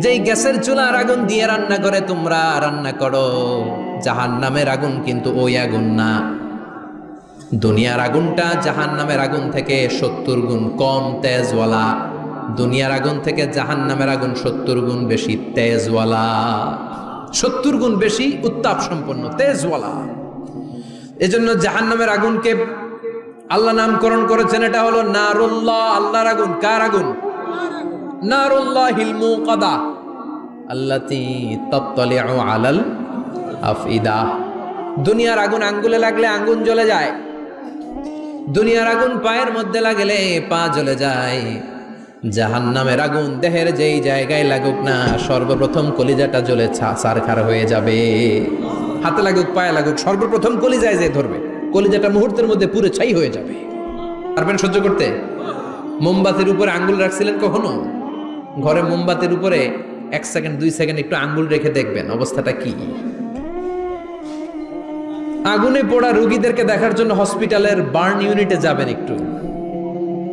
Speaker 1: যেই গ্যাসের চুলার আগুন দিয়ে রান্না করে তোমরা রান্না করো, জাহান্নামের আগুন কিন্তু ওই আগুন না। দুনিয়ার আগুনটা জাহান্নামের আগুন থেকে 70 গুণ কম তেজওয়ালা। দুনিয়ার আগুন থেকে জাহান্নামের আগুন 70 গুণ বেশি তেজওয়ালা, 70 গুণ বেশি উত্তাপ সম্পন্ন, তেজওয়ালা। এজন্য জাহান্নামের আগুনকে আল্লাহ নামকরণ করেছেন, এটা হলো নারুল্লাহ, আল্লাহর আগুন। কার আগুন? নারুল্লাহিল মুকাদা আল্লাতী তাত্তালিউ আলাল আফইদা। দুনিয়ার আগুন আঙ্গুলে লাগলে আঙ্গুল জ্বলে যায়, দুনিয়ার আগুন পায়ের মধ্যে লাগলে পা জ্বলে যায়। জাহান্নামের আগুন দেহের যেই জায়গায় লাগুক না, সর্বপ্রথম কলিজাটা জ্বলে ছারখার হয়ে যাবে। হাতে লাগুক, পায়ে লাগুক, সর্বপ্রথম কলিজায় যে ধরবে, কলিজাটা মুহূর্তের মধ্যে পুরো ছাই হয়ে যাবে। পারবেন সহ্য করতে? মোমবাতির উপরে আঙ্গুল রাখছিলেন কখনো? ঘরে মোমবাতির উপরে 1 সেকেন্ড 2 সেকেন্ড একটু আঙ্গুল রেখে দেখবেন অবস্থাটা কি। আগুনে পোড়া রোগীদেরকে দেখার জন্য হসপিটালের বার্ন ইউনিটে যাবেন, একটু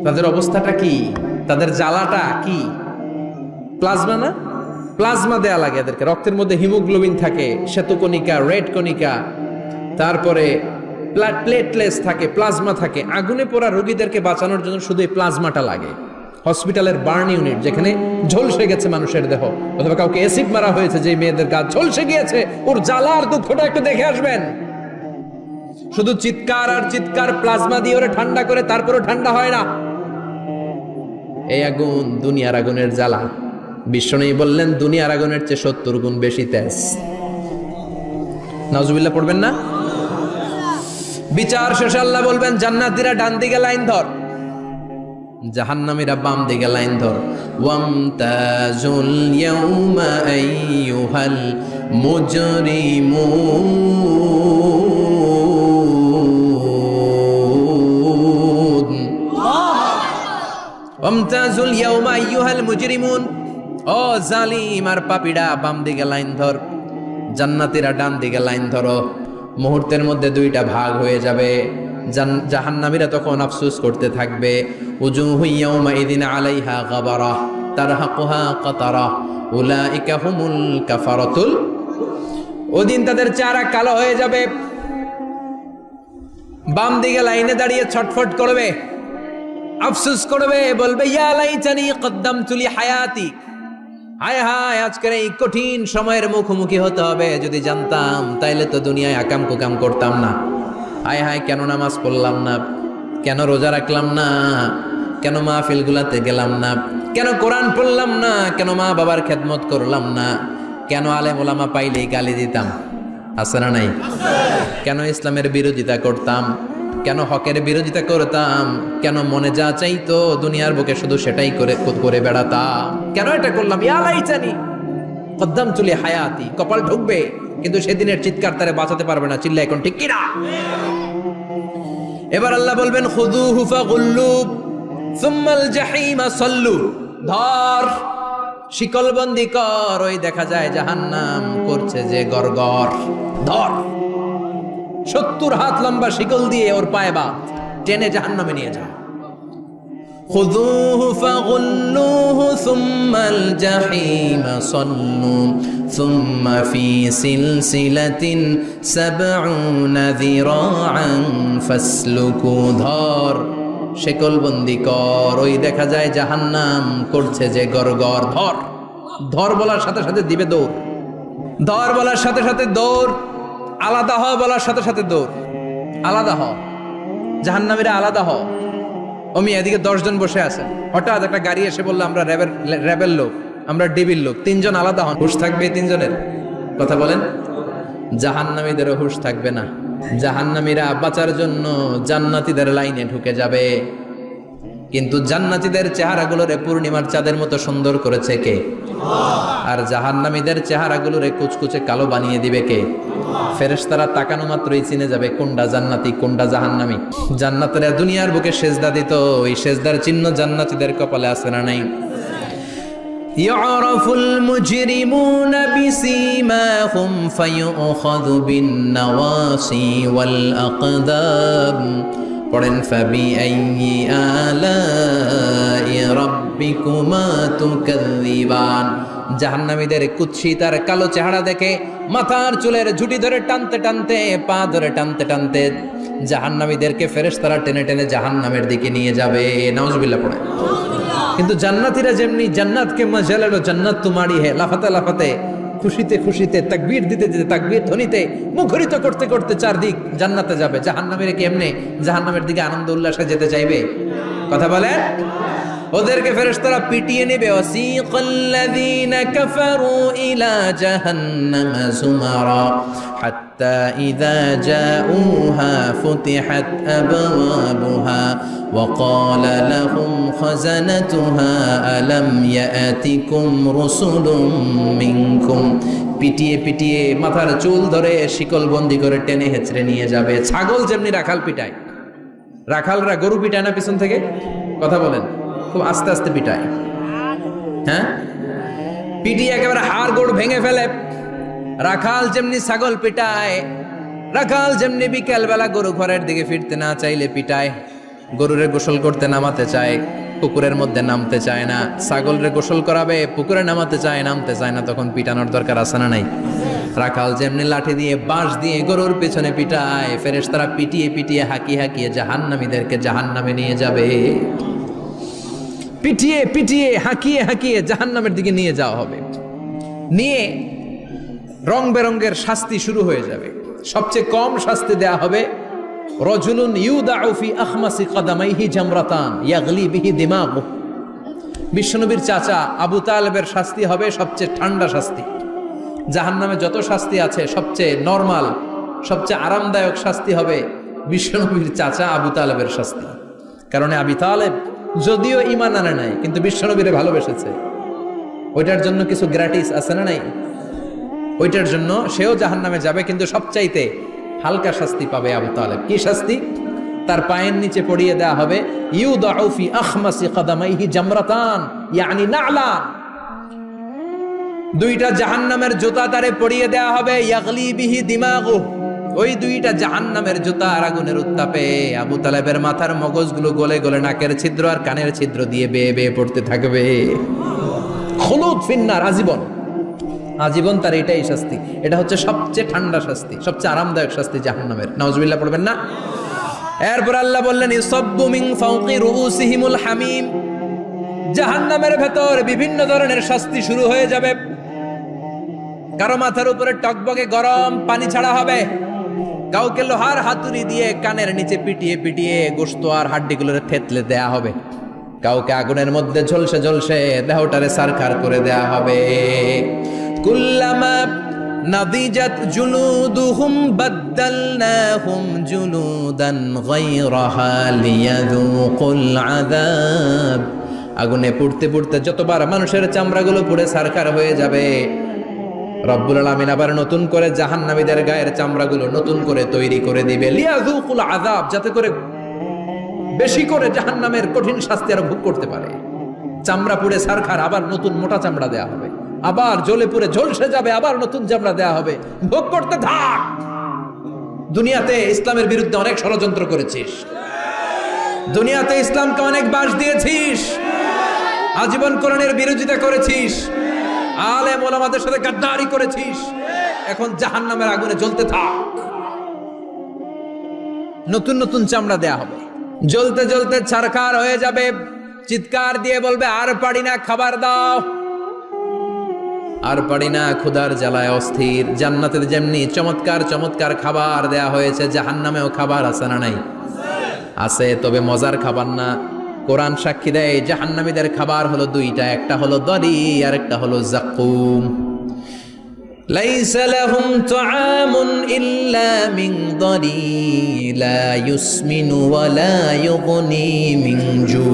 Speaker 1: তাদের অবস্থাটা কি, তাদের জ্বালাটা কি। প্লাজমা না, প্লাজমা দেয়া লাগে এদেরকে। রক্তের মধ্যে হিমোগ্লোবিন থাকে, শ্বেতকণিকা, রেড কণিকা, তারপরে প্লেটলেটস থাকে, প্লাজমা থাকে। আগুনে পোড়া রোগীদেরকে বাঁচানোর জন্য শুধু এই প্লাজমাটা লাগে। হসপিটালের বার্ন ইউনিট, যেখানে ঝলসে গেছে মানুষের দেহ, অথবা কাউকে অ্যাসিড মারা হয়েছে, যে মেয়েদের গা ঝলসে গিয়েছে, ওর জ্বালা আর দুঃখটা একটু দেখে আসবেন। শুধু চিৎকার আর চিৎকার, প্লাজমা দিয়ে ওরে ঠান্ডা করে, তারপরও ঠান্ডা হয় না। এই আগুন দুনিয়ার আগুনের জ্বালা। বিশ্বনবী বললেন, দুনিয়ার আগুনের চেয়ে 70 গুণ বেশি তেজ। নাউজুবিল্লাহ পড়বেন না? বিচার শেষে আল্লাহ বলবেন, জান্নাতীরা ডান দিকে লাইন ধর, জাহান্নামীরা বাম দিকে লাইন ধর। ওয়ামতাজুল ইয়াউমা আইয়ুহাল মুজরিমুন, ওয়ামতাজুল ইয়াউমা আইয়ুহাল মুজরিমুন, ও ও জালিম আর পাপীরা, বাম দিকে লাইন ধর, জান্নাতীরা ডান দিকে লাইন ধরো। মুহূর্তের মধ্যে দুইটা ভাগ হয়ে যাবে। জাহান্নামীরা তখন আফসোস করতে থাকবে, উজুহু ইয়াউমাইযিন আলাইহা গাবারা তারহাকুহা কাতারা উলাইকা হুমুল কাফারাতুল। ওদিন তাদের চেহারা কালো হয়ে যাবে। বাম দিকে লাইনে দাঁড়িয়ে ছটফট করবে, আফসোস করবে, বলবে ইয়া লাইতানি কদ্দামতু লি হায়াতি। হায় হায়, আজকের এই কঠিন সময়ের মুখোমুখি হতে হবে, যদি জানতাম তাইলে তো দুনিয়ায় আকাম কুকাম করতাম না। হায় হায়, কেন নামাজ পড়লাম না, কেন রোজা রাখলাম না, কেন মাহফিলগুলাতে গেলাম না, কেন কোরআন পড়লাম না, কেন মা বাবার খেদমত করলাম না, কেন আলেম ওলামা পাইলেই গালি দিতাম, আছে না নাই? কেন ইসলামের বিরোধিতা করতাম, কেন হকের বিরোধিতা করতাম, কেন মনে যা চাইতো দুনিয়ার বুকে শুধু সেটাই করে বেড়াতাম, কেন এটা করলাম? ইয়া লাইতানি কদ্দামতু লি হায়াতি। কপাল ঢুকবে, কিন্তু সেদিনের চিৎকার তারে বাঁচাতে পারবে না। চিল্লা এখন ঠিক কিনা? এবার আল্লাহ বলবেন খুযুহু ফাগুল্লু সুম্মাল জাহিমা সাল্লু। ধর, শিকলবন্দি কর। ওই দেখা যায় জাহান্নাম করছে যে গরগর। ধর, 70 হাত লম্বা শিকল দিয়ে ওর পায়ে বাঁধ, টেনে জাহান্নামে নিয়ে যা। খুযুহু ফাগুল্লুহু সুম্মাল জাহিমা সাল্লু সুম্মা ফি সিলসিলাতিন ৭০ যিরাআন ফাসলুকু। ধর, শিকলবন্দি কর। ওই দেখা যায় জাহান্নাম করছে যে গরগর। ধর, ধর বলার সাথে সাথে দিবে দৌড়। ধর বলার সাথে সাথে দৌড়। আলাদা হ বলার সাথে সাথে দৌড়। আলাদা হ, জাহান্নামীরা আলাদা হ। অমি এদিকে 10 জন বসে আছেন, হঠাৎ একটা গাড়ি এসে বললো আমরা র্যাবের লোক, আমরা ডিবির লোক। 3 জন আলাদা হন। হুশ থাকবে 3 জনের? কথা বলেন। জাহান্নামীদেরও হুশ থাকবে না। জাহান্নামীরা বাঁচার জন্য জান্নাতীদের লাইনে ঢুকে যাবে, কিন্তু জান্নাতীদের চেহারাগুলোরে পূর্ণিমার চাঁদের মতো সুন্দর করেছে কে? আর জাহান্নামীদের চেহারাগুলোরে কুচকুচে কালো বানিয়ে দিবে কে? ফেরেশতারা তাকানো মাত্রই চিনে যাবে কোনটা জান্নাতি কোনটা জাহান্নামী। জান্নাতীরা দুনিয়ার বুকে সেজদা দিত, ওই সেজদার চিহ্ন জান্নাতীদের কপালে আছে না নাই? ইয়ারাফুল মুজরিমুনা বিসীমাহুম ফায়ুখাযু বিন-নাওয়াসি ওয়াল আকদাম। পড়েন ফাবিআইয়ি আলাই রাব্বিকুমা তুকাযযিবান। জাহান্নামীদের কুৎসিত আর কালো চেহারা দেখে মাথার চুলের ঝুঁটি ধরে টানতে টানতে, পা ধরে টানতে টানতে জাহান্নামীদেরকে ফেরেশতারা টেনে টেনে জাহান্নামের দিকে নিয়ে যাবে। নাউজুবিল্লাহ পড়ে। কিন্তু জান্নাতীরা যেমনি জান্নাতকে মজা লো জান্নাত তোমারি হে, লাফাতে লাফাতে, খুশিতে খুশিতে, তাকবীর দিতে দিতে, তাকবীর ধ্বনিতে মুখরিত করতে করতে চারদিক জান্নাতে যাবে। জাহান্নামীরা কেমনে জাহান্নামের দিকে আনন্দ উল্লাসে যেতে চাইবে? কথা বলেন। ওদেরকে ফেরেশতারা পিটিয়ে নেবে। ওয়াসিকাল্লাযীনা কাফারু ইলা জাহান্নামা যুমারা হাত্তা ইযা জাউহা ফুতিহাত আবওয়াবুহা ওয়া ক্বালা লাহুম খাযানাতুহা আলাম ইয়াতিকুম রাসূলুম মিনকুম। পিটিয়ে পিটিয়ে মাথার চুল ধরে শিকলবন্দি করে টেনে হেঁচড়ে নিয়ে যাবে। ছাগল যেমনি রাখাল পিটায়, রাখালরা গরু পিটায় না পিছন থেকে? কথা বলেন। খুব আস্তে আস্তে পিটায়, হ্যাঁ, পিটিয়ে একেবারে হাড় গোড় ভেঙে ফেলে। রাখাল যেমনি ছাগল পিটায়, রাখাল যেমনি বিকেল বেলা গরু ঘরের দিকে ফিরতে না চাইলে পিটায়। গরুরে গোসল করতে নামাতে চায়, পুকুরের মধ্যে নামতে চায় না। ছাগলরে গোসল করাবে, পুকুরে নামাতে চায়, নামতে চায় না, তখন পিটানোর দরকার আছে না নাই? রাখাল যেমনি লাঠি দিয়ে বাঁশ দিয়ে গরুর পেছনে পিটায়, ফেরেশতারা পিটিয়ে পিটিয়ে হাঁকিয়ে হাঁকিয়ে জাহান্নামীদেরকে জাহান্নামে নিয়ে যাবে। পিটিয়ে পিটিয়ে হাঁকিয়ে হাঁকিয়ে জাহান্নামের দিকে নিয়ে যাওয়া হবে। নিয়ে রং বেরঙ্গের শাস্তি শুরু হয়ে যাবে। সবচেয়ে কম শাস্তি দেয়া হবে রজুলুন ইউদাউ ফি আখমাসি কদামাইহি জামরাতান ইয়াগলি বিহি দিমাগু। বিশ্বনবীর চাচা আবু তালেবের শাস্তি হবে সবচেয়ে ঠান্ডা শাস্তি। জাহান্নামে যত শাস্তি আছে সবচেয়ে নরমাল, সবচেয়ে আরামদায়ক শাস্তি হবে বিশ্বনবীর চাচা আবু তালেবের শাস্তি। কারণ আবু তালেব যদিও ঈমান আনে নাই, কিন্তু বিশ্বনবীরে ভালোবেসেছে। ওইটার জন্য কিছু গ্র্যাটিস আছে না নাই? ওইটার জন্য সেও জাহান্নামে যাবে, কিন্তু সবচাইতে হালকা শাস্তি পাবে আবু তালেব। কি শাস্তি? তার পায়ের নিচে পড়িয়ে দেয়া হবে ইউদাউ ফি আখমাসি কদামাইহি জামরাতান, ইয়ানি নালা। দুইটা জাহান্নামের জুতা তারে পরিয়ে দেয়া হবে, ইয়াগলি বিহি দিমাগু। ওই দুইটা জাহান্নামের জুতা আর আগুনের উত্তাপে আবু তালেবের মাথার মগজগুলো গলে গলে নাকের ছিদ্র আর কানের ছিদ্র দিয়ে বেয়ে বেয়ে পড়তে থাকবে। খুলুদ ফিন্নার, আজীবন, আজীবন তার এটাই শাস্তি। এটা হচ্ছে সবচেয়ে ঠান্ডা শাস্তি, সবচেয়ে আরামদায়ক শাস্তি জাহান্নামের। নাউজুবিল্লাহ পড়বেন না? এরপর আল্লাহ বললেন ইসাব্বু মিন ফাওকি রুউসিহিমুল হামিম। জাহান্নামের ভেতর বিভিন্ন ধরনের শাস্তি শুরু হয়ে যাবে। কারো মাথার উপরে টকবকে গরম পানি ছাড়া হবে, কাউকে লোহার হাতুড়ি দিয়ে কানের নিচে পিটিয়ে পিটিয়ে গোশত আর হাড্ডিগুলোরে থেতলে দেয়া হবে, কাউকে আগুনের মধ্যে ঝলসে ঝলসে দেহটারে সারখার করে দেয়া হবে। কুল্লামা নাদিজাত জুলুদুহুম বাদদালনাহুম জুলুদান গায়রাহা লিয়াযুকুল আযাব। আগুনে পুড়তে পুড়তে যতবার মানুষের চামড়াগুলো পুড়ে সারখার হয়ে যাবে, রব্বুল আলামিন আবার নতুন করে জাহান্নামীদের গায়ের চামড়াগুলো নতুন করে তৈরি করে দিবে, লিয়াযুকুল আযাব, যাতে করে বেশি করে জাহান্নামের কঠিন শাস্তি আর ভোগ করতে পারে। চামড়া পুড়ে সারখার, আবার নতুন মোটা চামড়া দেয়া হবে, আবার জ্বলে পুড়ে ঝলসে যাবে, আবার নতুন চামড়া দেয়া হবে, ভোগ করতে থাক। দুনিয়াতে ইসলামের বিরুদ্ধে অনেক ষড়যন্ত্র করেছিস, দুনিয়াতে ইসলামকে অনেক বাস দিয়েছিস, আজীবন কোরআনের বিরোধিতা করেছিস, আলেম ওলামাদের সাথে গাদ্দারি করেছিস, এখন জাহান্নামের আগুনে জ্বলতে থাক। নতুন নতুন চামড়া দেয়া হবে, জ্বলতে জ্বলতে ছারখার হয়ে যাবে, চিৎকার দিয়ে বলবে আর পারি না, খাবার দাও। আর পারি না, ক্ষুধার জ্বালায় অস্থির। জান্নাতে যেমনি চমৎকার চমৎকার খাবার দেয়া হয়েছে, জাহান্নামেও খাবার আছে না নাই? আছে, তবে মজার খাবার না। কোরআন সাক্ষী দেয় জাহান্নামীদের খাবার হলো দুইটা, একটা হলো দরি আর একটা হলো যাকুম। লাইসা লাহুম তুআমুন ইল্লা মিন দরি লা ইউসমিনু ওয়া লা ইউগনি মিন জু।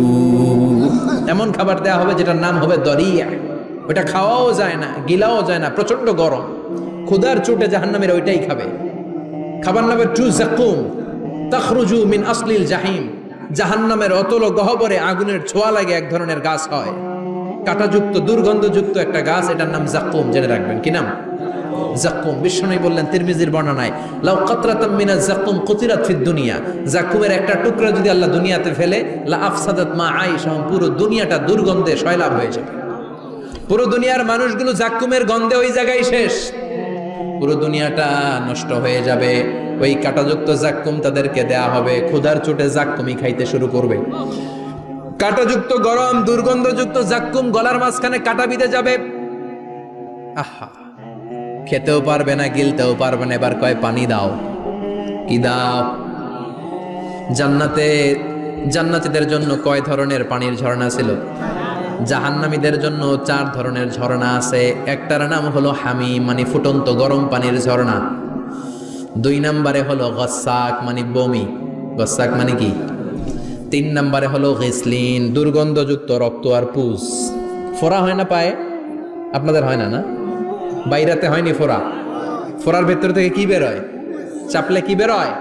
Speaker 1: এমন খাবার দেয়া হবে যেটার নাম হবে দরিয়া। ওটা খাওয়াও যায় না, গিলাও যায় না, প্রচন্ড গরম, ক্ষুধার চোটে জাহান্নামীরা ওইটাই খাবে। খাবার নাম টু যাকুম, তাখরুজু মিন আসলিল জাহিম। জাহান্নামের অতল গহ্বরে আগুনের ছোঁয়া লাগে এক ধরনের গাছ হয়, কাঁটাযুক্ত দুর্গন্ধযুক্ত একটা গাছ, এটার নাম যাকুম। জেনে রাখবেন, কি নাম? যাকুম। বিশ্বনবী বললেন তিরমিজির বর্ণনায়, লাউ কাতরাতাম মিনাজ যাকুম কুতিরাত ফিদ দুনিয়া। যাকুমের একটা টুকরা যদি আল্লাহ দুনিয়াতে ফেলে, লা আফসাদাত মা আইশা, পুরো দুনিয়াটা দুর্গন্ধে সয়লাব হয়ে যাবে। পুরো দুনিয়ার মানুষগুলো যাকুমের গন্ধে ওই জায়গায় শেষ, পুরো দুনিয়াটা নষ্ট হয়ে যাবে। ওই কাঁটাযুক্ত যাক্কুম তাদেরকে দেয়া হবে, ক্ষুধার চোটে যাক্কুমই খাইতে শুরু করবে। কাঁটাযুক্ত গরম দুর্গন্ধযুক্ত যাক্কুম গলার মাঝখানে কাঁটা বিঁধে যাবে। আহা, খেতেও পারবে না, গিলতেও পারবে না। এবার কয় পানি দাও। কি দাও? জান্নাতীদের জন্য কয় ধরনের পানির ঝর্ণা ছিল? জাহান্নামীদের জন্য 4 ধরনের ঝর্ণা আছে। একটার নাম হলো হামিম, মানে ফুটন্ত গরম পানির ঝর্ণা। 2 নম্বরে হলো গসাক, মানে বমি। গসাক মানে কি? 3 নম্বরে হলো গিসলিন, দুর্গন্ধযুক্ত রক্ত আর পুজ। ফোড়া হয় না পায়ে? আপনাদের হয় না? না, বাইরাতে হয়নি ফোড়া? ফোড়ার ভেতর থেকে কি বেরোয়? চাপলে কি বেরোয়?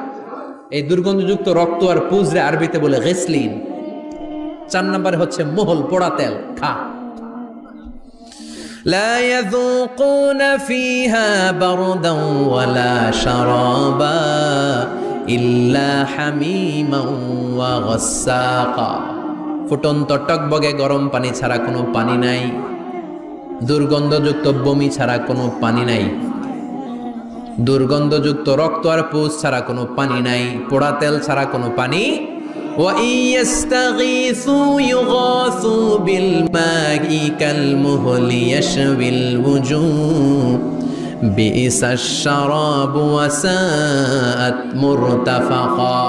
Speaker 1: এই দুর্গন্ধযুক্ত রক্ত আর পুজ রে আরবিতে বলে গিসলিন। 4 নম্বরে হচ্ছে মোহল, পোড়া তেল। খা। লা ইয়াযুকুনা ফিহা বারদান ওয়ালা শারাবা ইল্লা হামিমান ওয়া গাসসাকা। ফুটন্ত টকবগে গরম পানি ছাড়া কোনো পানি নাই, দুর্গন্ধযুক্ত বমি ছাড়া কোনো পানি নাই, দুর্গন্ধযুক্ত রক্ত আর পুজ ছাড়া কোনো পানি নাই, পোড়া তেল ছাড়া কোনো পানি। وَإِن يَسْتَغِيثُوا يُغَاثُوا بِالْمَاءِ كَالْمُهْلِ يَشْوِي الْوُجُوهَ بِئْسَ الشَّرَابُ وَسَاءَتْ مُرْتَفَقًا।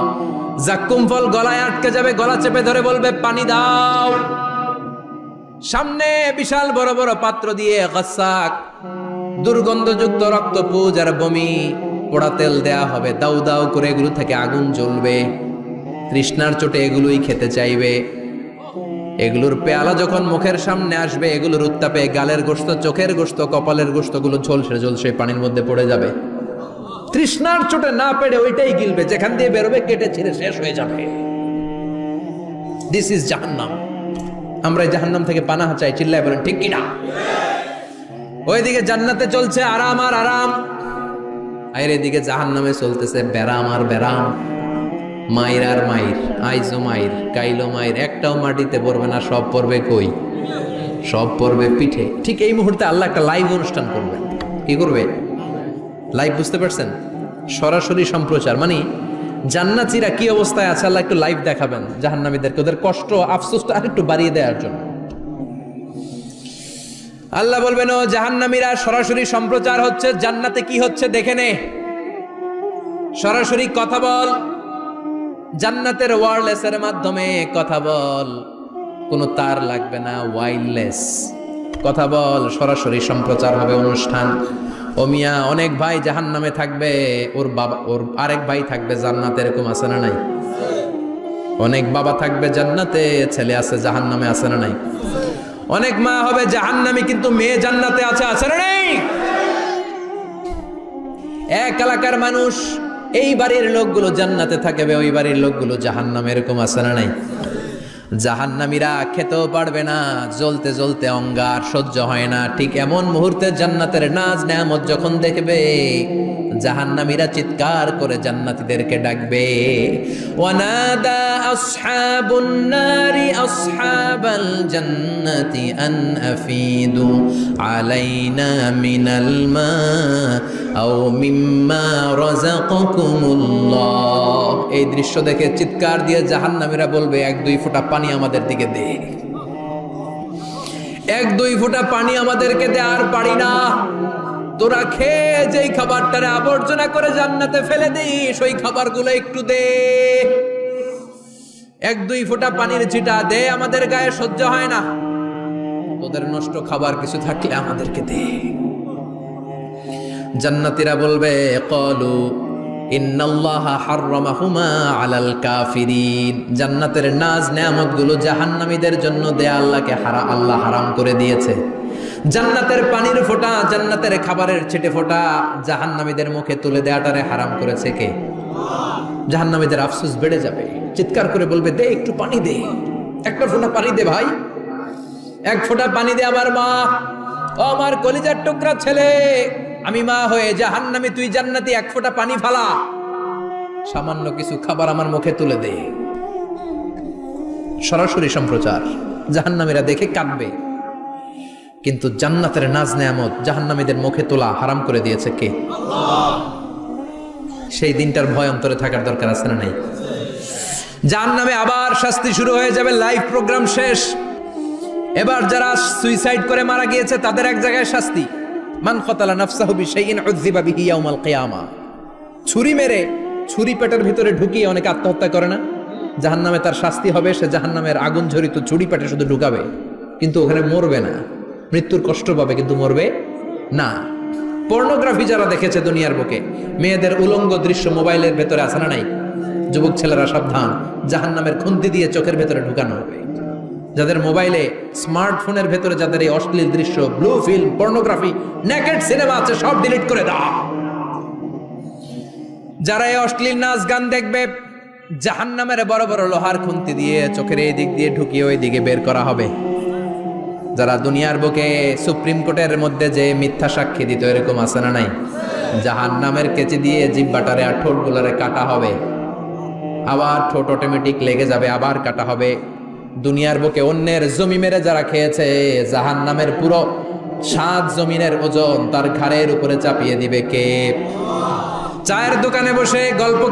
Speaker 1: যাক্কুম ফল গলায় আটকে যাবে, গলা চেপে ধরে বলবে পানি দাও। সামনে বিশাল বড় বড় পাত্র দিয়ে গাসসাক, দুর্গন্ধযুক্ত রক্ত, পুজ আর বমি, পোড়া তেল দেয়া হবে। দাউ দাউ করে এগুলো থেকে আগুন জ্বলবে। তৃষ্ণার চোটে এগুলোই খেতে চাইবে। এগুলোর পেয়ালা যখন মুখের সামনে আসবে, এগুলোর উত্তাপে গালের গোশত, চোখের গোশত, কপালের গোশতগুলো ঝলসে ঝলসে পানির মধ্যে পড়ে যাবে। তৃষ্ণার চোটে না পেরে ওইটাই গিলবে, যেখান দিয়ে বেরোবে কেটে ছিঁড়ে শেষ হয়ে যাবে। দিস ইজ জাহান্নাম। আমরা জাহান্নাম থেকে পানাহা চাই। চিল্লায় বলেন ঠিক কিনা? ওইদিকে জান্নাতে চলছে আরাম আর আরাম, আর এদিকে জাহান্নামে চলতেছে ব্যারাম আর ব্যারাম, মাইর আর মাইর, আইজো মাইর কাইলো মাইর, একটাও মাটিতে পড়বে না, সব পড়বে কই? সব পড়বে পিঠে। ঠিক এই মুহূর্তে আল্লাহ একটা লাইভ অনুষ্ঠান করবেন। কি করবে? লাইভ, বুঝতে পারছেন? সরাসরি সম্প্রচার, মানে জান্নাতীরা কি অবস্থায় আছে আল্লাহ একটু লাইভ দেখাবেন জাহান্নামীদেরকে, ওদের কষ্ট আফসোসটা আরেকটু বাড়িয়ে দেওয়ার জন্য। আল্লাহ বলবেন, ও জাহান্নামীরা, সরাসরি সম্প্রচার হচ্ছে, জান্নাতে কি হচ্ছে দেখে নে, সরাসরি কথা বল, জান্নাতের ওয়্যারলেসের মাধ্যমে কথা বল, কোনো তার লাগবে না, ওয়্যারলেস কথা বল, সরাসরি সম্প্রচার হবে অনুষ্ঠান। ও মিয়া, অনেক ভাই জাহান্নামে থাকবে, ওর বাবা, ওর আরেক ভাই থাকবে জান্নাতে, এরকম আছে না নাই? অনেক বাবা থাকবে জান্নাতে, ছেলে আছে জাহান্নামে, আছে না নাই? অনেক মা হবে জাহান্নামী কিন্তু মেয়ে জান্নাতে আছে, আছে না নাই? এক এলাকার মানুষ, এই বাড়ির লোকগুলো জান্নাতে থাকবে, ওই বাড়ির লোকগুলো জাহান্নামে, এরকম আছে না নাই? জাহান্নামীরা খেতেও পারবে না, জ্বলতে জ্বলতে অঙ্গার সহ্য হয় না। ঠিক এমন মুহূর্তে জান্নাতের নাজ নেয়ামত যখন দেখবে, জাহান্নামীরা চিৎকার করে জান্নাতীদেরকে ডাকবে, ওয়ানাদা আসহাবুন নারি আসহাবাল জান্নাতি আন আফিদু আলাইনা মিনাল মা আও মিম্মা রাযাকাকুমুল্লাহ। এই দৃশ্য দেখে চিৎকার দিয়ে জাহান্নামীরা বলবে, 1-2 ফোঁটা পানি আমাদের দিকে দে, 1-2 ফোঁটা পানি আমাদেরকে দে, আর পারি না, তোরা খেয়ে যেই খাবারটারে আবর্জনা করে জান্নাতে ফেলে দিস, ওই খাবারগুলো একটু দে, 1-2 ফোঁটা পানির ছিটা দে, আমাদের গায়ে সহ্য হয় না, তোদের নষ্ট খাবার কিছু থাকলে আমাদেরকে দে। জান্নাতীরা বলবে, ক্বালু ইন্নাল্লাহা হাররামাহুমা আলাল কাফিরিন, জান্নাতের নাজ নেয়ামতগুলো জাহান্নামীদের জন্য দেয়া আল্লাহকে আল্লাহ হারাম করে দিয়েছে। জান্নাতের পানির ফোঁটা, জান্নাতের খাবারের ছিটে ফোঁটা জাহান্নামীদের মুখে তুলে দেয়াটারে হারাম করেছে কে? জাহান্নামীদের আফসোস বেড়ে যাবে, চিৎকার করে বলবে, দে একটু পানি দে, 1 ফোঁটা পানি দে ভাই, 1 ফোঁটা পানি দে আমার মা, ও আমার কলিজার টুকরা ছেলে, আমি মা হয়ে জাহান্নামী, তুই জান্নাতি, 1 ফোঁটা পানি ফালা, সামান্য কিছু খাবার আমার মুখে তুলে দে। সরাসরি সম্প্রচার, জাহান্নামীরা দেখে কাঁদবে। কিন্তু জান্নাতের নাজ নেয়ামত জাহান্নামীদের মুখে তোলা হারাম করে দিয়েছে কে? আল্লাহ। সেই দিনটার ভয় অন্তরে থাকার দরকার আছে না নাই? জাহান্নামে আবার শাস্তি শুরু হয়ে যাবে, লাইভ প্রোগ্রাম শেষ। এবার যারা সুইসাইড করে মারা গিয়েছে তাদের এক জায়গায় শাস্তি, মান কতালা নাফসাহু বিশাইইন উযযিবা বিহি ইয়াউমাল কিয়ামা। ছুরি মেরে, ছুরি পেটের ভিতরে ঢুকিয়ে অনেকে আত্মহত্যা করে না? জাহান্নামে তার শাস্তি হবে, সে জাহান্নামের আগুন ঝরিত ছুরি পেটে শুধু ঢুকাবে, কিন্তু ওখানে মরবে না, মৃত্যুর কষ্ট পাবে কিন্তু মরবে না। পর্নোগ্রাফি যারা দেখেছে দুনিয়ার বুকে, মেয়েদের উলঙ্গ দৃশ্য মোবাইলের ভেতরে আছে না নাই? যুবক ছেলেরা সাবধান, জাহান্নামের খুন্তি দিয়ে চোখের ভেতরে ঢুকানো হবে। যাদের মোবাইলে, স্মার্টফোনের ভেতরে যাদের এই অশ্লীল দৃশ্য, blue film, pornography, naked cinema আছে, সব ডিলিট করে দাও। যারা এই অশ্লীল নাচ গান দেখবে, জাহান্নামের বড় বড় লোহার খুন্তি দিয়ে চোখের এই দিক দিয়ে ঢুকিয়ে ওই দিকে বের করা হবে। যারা দুনিয়ার বুকে সুপ্রিম কোর্টের মধ্যে যে মিথ্যা সাক্ষী দিত, এরকম আছে না নাই? জাহান্নামের কেচি দিয়ে জিহ্বাটারে আর ঠোঁটগুলোরে কাটা হবে, আবার ঠোঁট অটোমেটিক লেগে যাবে, আবার কাটা হবে। দুনিয়ার বুকে অন্যের জমি মেরে যারা খেয়েছে, জাহান্নামের পুরো 7 জমিনের ওজন তার ঘাড়ের উপরে চাপিয়ে দিবে কে? চায়ের দোকানে বসে গল্প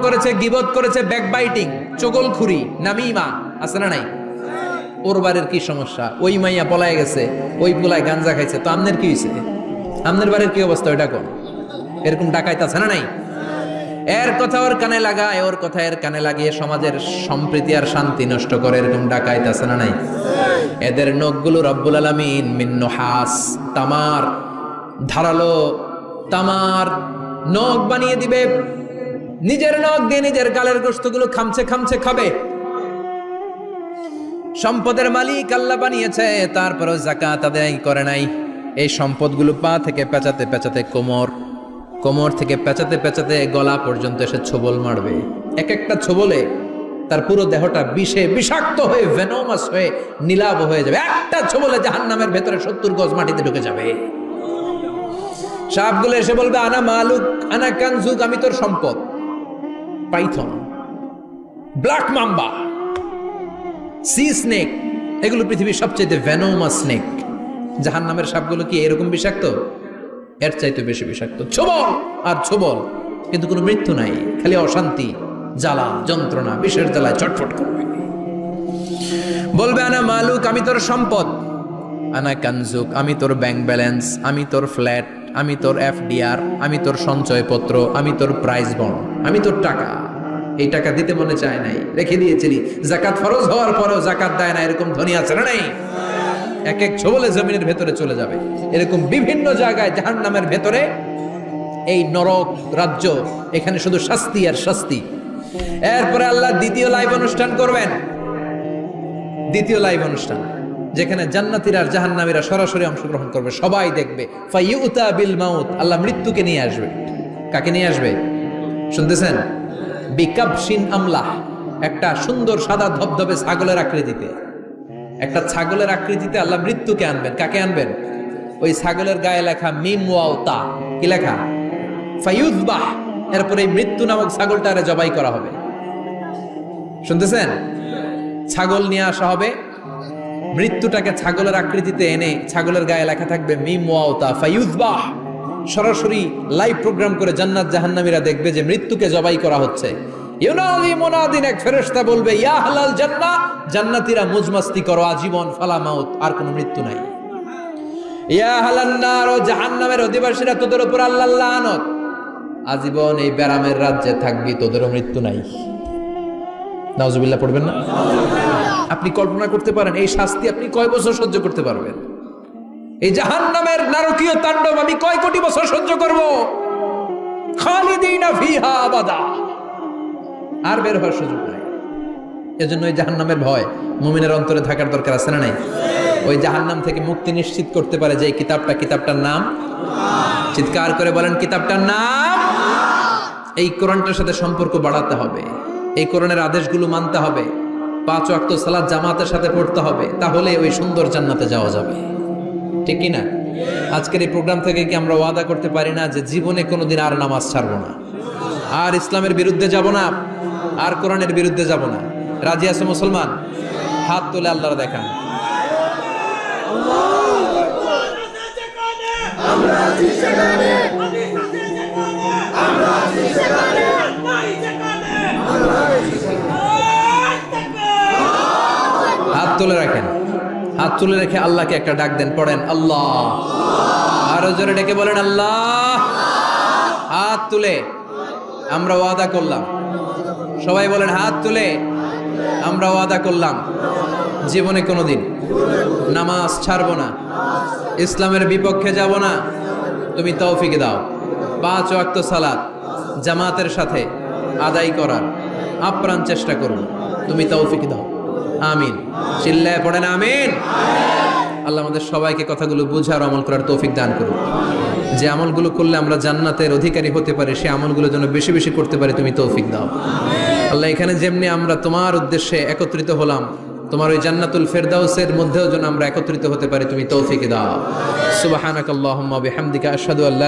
Speaker 1: করেছে, গীবত করেছে, ব্যাকবাইটিং, চগলখুরি, নামিমা, আছে না নাই? ওর বাড়ির কি সমস্যা, ওই মাইয়া পলায় গেছে, ওই পোলায় গাঞ্জা খাইছে, তো আমনের কি হয়েছে? আমনের বাড়ির কি অবস্থা, ওইটা কোন? এরকম ডাকাইত আছে না নাই? এর কথা ওর কানে লাগায়, ওর কথা এর কানে লাগিয়ে সমাজের সম্প্রীতি আর শান্তি নষ্ট করে, এরকম ডাকাইত আছে না নাই? এদের নখগুলো রব্বুল আলামিন মিন নুহাস, তামার, ধারালো তামার নখ বানিয়ে দিবে। নিজের নখ দিয়ে নিজের গালের গোশতগুলো খামছে খামছে খাবে। সম্পদের মালিক আল্লাহ বানিয়েছে, তারপরও যাকাত আদায় করে নাই। এই সম্পদগুলো পা থেকে পেঁচাতে পেঁচাতে কোমর থেকে পেঁচাতে পেঁচাতে গলা পর্যন্ত এসে ছোবল মারবে। এক একটা ছোবলে তার পুরো দেহটা বিষে বিষাক্ত হয়ে, ভেনোমাস হয়ে, নীলাভ হয়ে যাবে। একটা ছোবলে জাহান্নামের ভেতরে 70 গজ মাটিতে ঢুকে যাবে। সাপগুলো এসে বলবে আনা মালুক আনা কানজুক, আমি তোর সম্পদ। Python, black mamba, C snake, এগুলো পৃথিবীর সবচেয়ে ভেনোমাস স্নেক। জাহান্নামের সাপগুলো কি এরকম বিষাক্ত? এর চাইতে বেশি বিষাক্ত। ছোবল আর ছোবল, কিন্তু কোনো মৃত্যু নাই, খালি অশান্তি, জ্বালা যন্ত্রণা, বিষের জ্বালায় ছটফট করবে। বলবে আনা মালুক, আমি তোর সম্পদ। আনা কানজুক, আমি তোর ব্যাংক ব্যালেন্স, আমি তোর ফ্ল্যাট, আমি তোর এফডিআর, আমি তোর সঞ্চয়পত্র, আমি তোর প্রাইজ বন্ড, আমি তোর টাকা। এই টাকা দিতে মনে চায় নাই, রেখে দিয়েছিলি। জাকাত ফরজ হওয়ার পরেও জাকাত দেয় না, এরকম ধনী আছে না নাই? এক এক ছোবলে জমিনের ভেতরে চলে যাবে। এরকম বিভিন্ন জায়গায় জাহান্নামের ভেতরে এই নরক রাজ্য, এখানে শুধু শাস্তি আর শাস্তি। এরপরে আল্লাহ দ্বিতীয় লাইভ অনুষ্ঠান করবেন। দ্বিতীয় লাইভ অনুষ্ঠান, যেখানে জান্নাতীরা আর জাহান্নামীরা সরাসরি অংশগ্রহণ করবে, সবাই দেখবে। ফাইউতা বিল মাউত, আল্লাহ মৃত্যুকে নিয়ে আসবে। কাকে নিয়ে আসবে শুনতেছেন? বিকাবশিন আমলাহ, একটা সুন্দর সাদা ধবধবে ছাগলের আকৃতিতে, একটা ছাগলের আকৃতিতে আল্লাহ মৃত্যুকে আনবেন। কাকে আনবেন? ওই ছাগলের গায়ে লেখা মিম ওয়াও তা, কি লেখা? ফায়ুযবাহ। এরপরে এই মৃত্যু নামক ছাগলটারে জবাই করা হবে। শুনতেছেন? ছাগল নিয়ে আসা হবে, মৃত্যুটাকে ছাগলের আকৃতিতে এনে ছাগলের গায়ে লেখা থাকবে মিম ওয়াও তা ফায়ুযবাহ। সরাসরি লাইভ প্রোগ্রাম করে জান্নাত জাহান্নামীরা দেখবে যে মৃত্যুকে জবাই করা হচ্ছে। ইউনাদি মুনাদিন, এক ফেরেশতা বলবে ইয়া আহলাল জান্নাহ, জান্নাতীরা মুজমাস্তি করো আজীবন, ফালা মাউত, আর কোনো মৃত্যু নাই। ইয়া আহলান নার, জাহান্নামের অধিবাসীরা, তোদের উপর আল্লাহর লানত, আজীবন এই ব্যারামের রাজ্যে থাকবি, তোদেরও মৃত্যু নাই। নাউজুবিল্লাহ পড়বেন না? আপনি কল্পনা করতে পারেন এই শাস্তি আপনি কয় বছর সহ্য করতে পারবেন? এই জাহান্নামের নারকীয় তাণ্ডব আমি কয় কোটি বছর সহ্য করব? খালিদিনা ফিহা আবাদা, আর বের হওয়ার সুযোগ নাই। এজন্য ওই জাহান্নামের ভয় মুমিনের অন্তরে থাকার দরকার আছে না নাই? ওই জাহান্নাম থেকে মুক্তি নিশ্চিত করতে পারে যে কিতাবটার নাম, চিৎকার করে বলেন কিতাবটার নাম। এই কোরআনটার সাথে সম্পর্ক বাড়াতে হবে, এই কোরআনের আদেশগুলো মানতে হবে, 5 ওয়াক্ত সালাত জামাতের সাথে পড়তে হবে, তাহলে ওই সুন্দর জান্নাতে যাওয়া যাবে। ঠিক কি না? আজকের এই প্রোগ্রাম থেকে কি আমরা ওয়াদা করতে পারি না যে জীবনে কোনোদিন আর নামাজ ছাড়বো না, আর ইসলামের বিরুদ্ধে যাব না, আর কোরআনের বিরুদ্ধে যাব না? রাজি আছো মুসলমান? হাত তুলে আল্লাহর দেখান। হাত তুলে রাখেন, হাত তুলে রেখে আল্লাহকে একটা ডাক দেন, পড়েন আল্লাহ। আরো জোরে ডেকে বলেন আল্লাহ। হাত তুলে আমরা ওয়াদা করলাম, সবাই বলেন হাত তুলে আমরা ওয়াদা করলাম জীবনে কোনোদিন নামাজ ছাড়বো না, ইসলামের বিপক্ষে যাব না। তুমি তৌফিক দাও 5 ওয়াক্ত সালাত জামাতের সাথে আদায় করার আপ্রাণ চেষ্টা করব, তুমি তৌফিক দাও। আমিন। চিল্লায় পড়েন আমিন। আল্লাহ আমাদের সবাইকে কথাগুলো বুঝার আমল করার তৌফিক দান করুন। যে আমলগুলো করলে আমরা জান্নাতের অধিকারী হতে পারি, সে আমলগুলো যেন বেশি বেশি করতে পারি, তুমি তৌফিক দাও। আল্লাহ এখানে যেমনি আমরা তোমার উদ্দেশ্যে একত্রিত হলাম, তোমার ওই জান্নাতুল ফেরদাউসের মধ্যেও যেন আমরা একত্রিত হতে পারি, তুমি তৌফিক দাও। সুবহানাকাল্লাহুম্মা বিহামদিকা আশহাদু আল্লা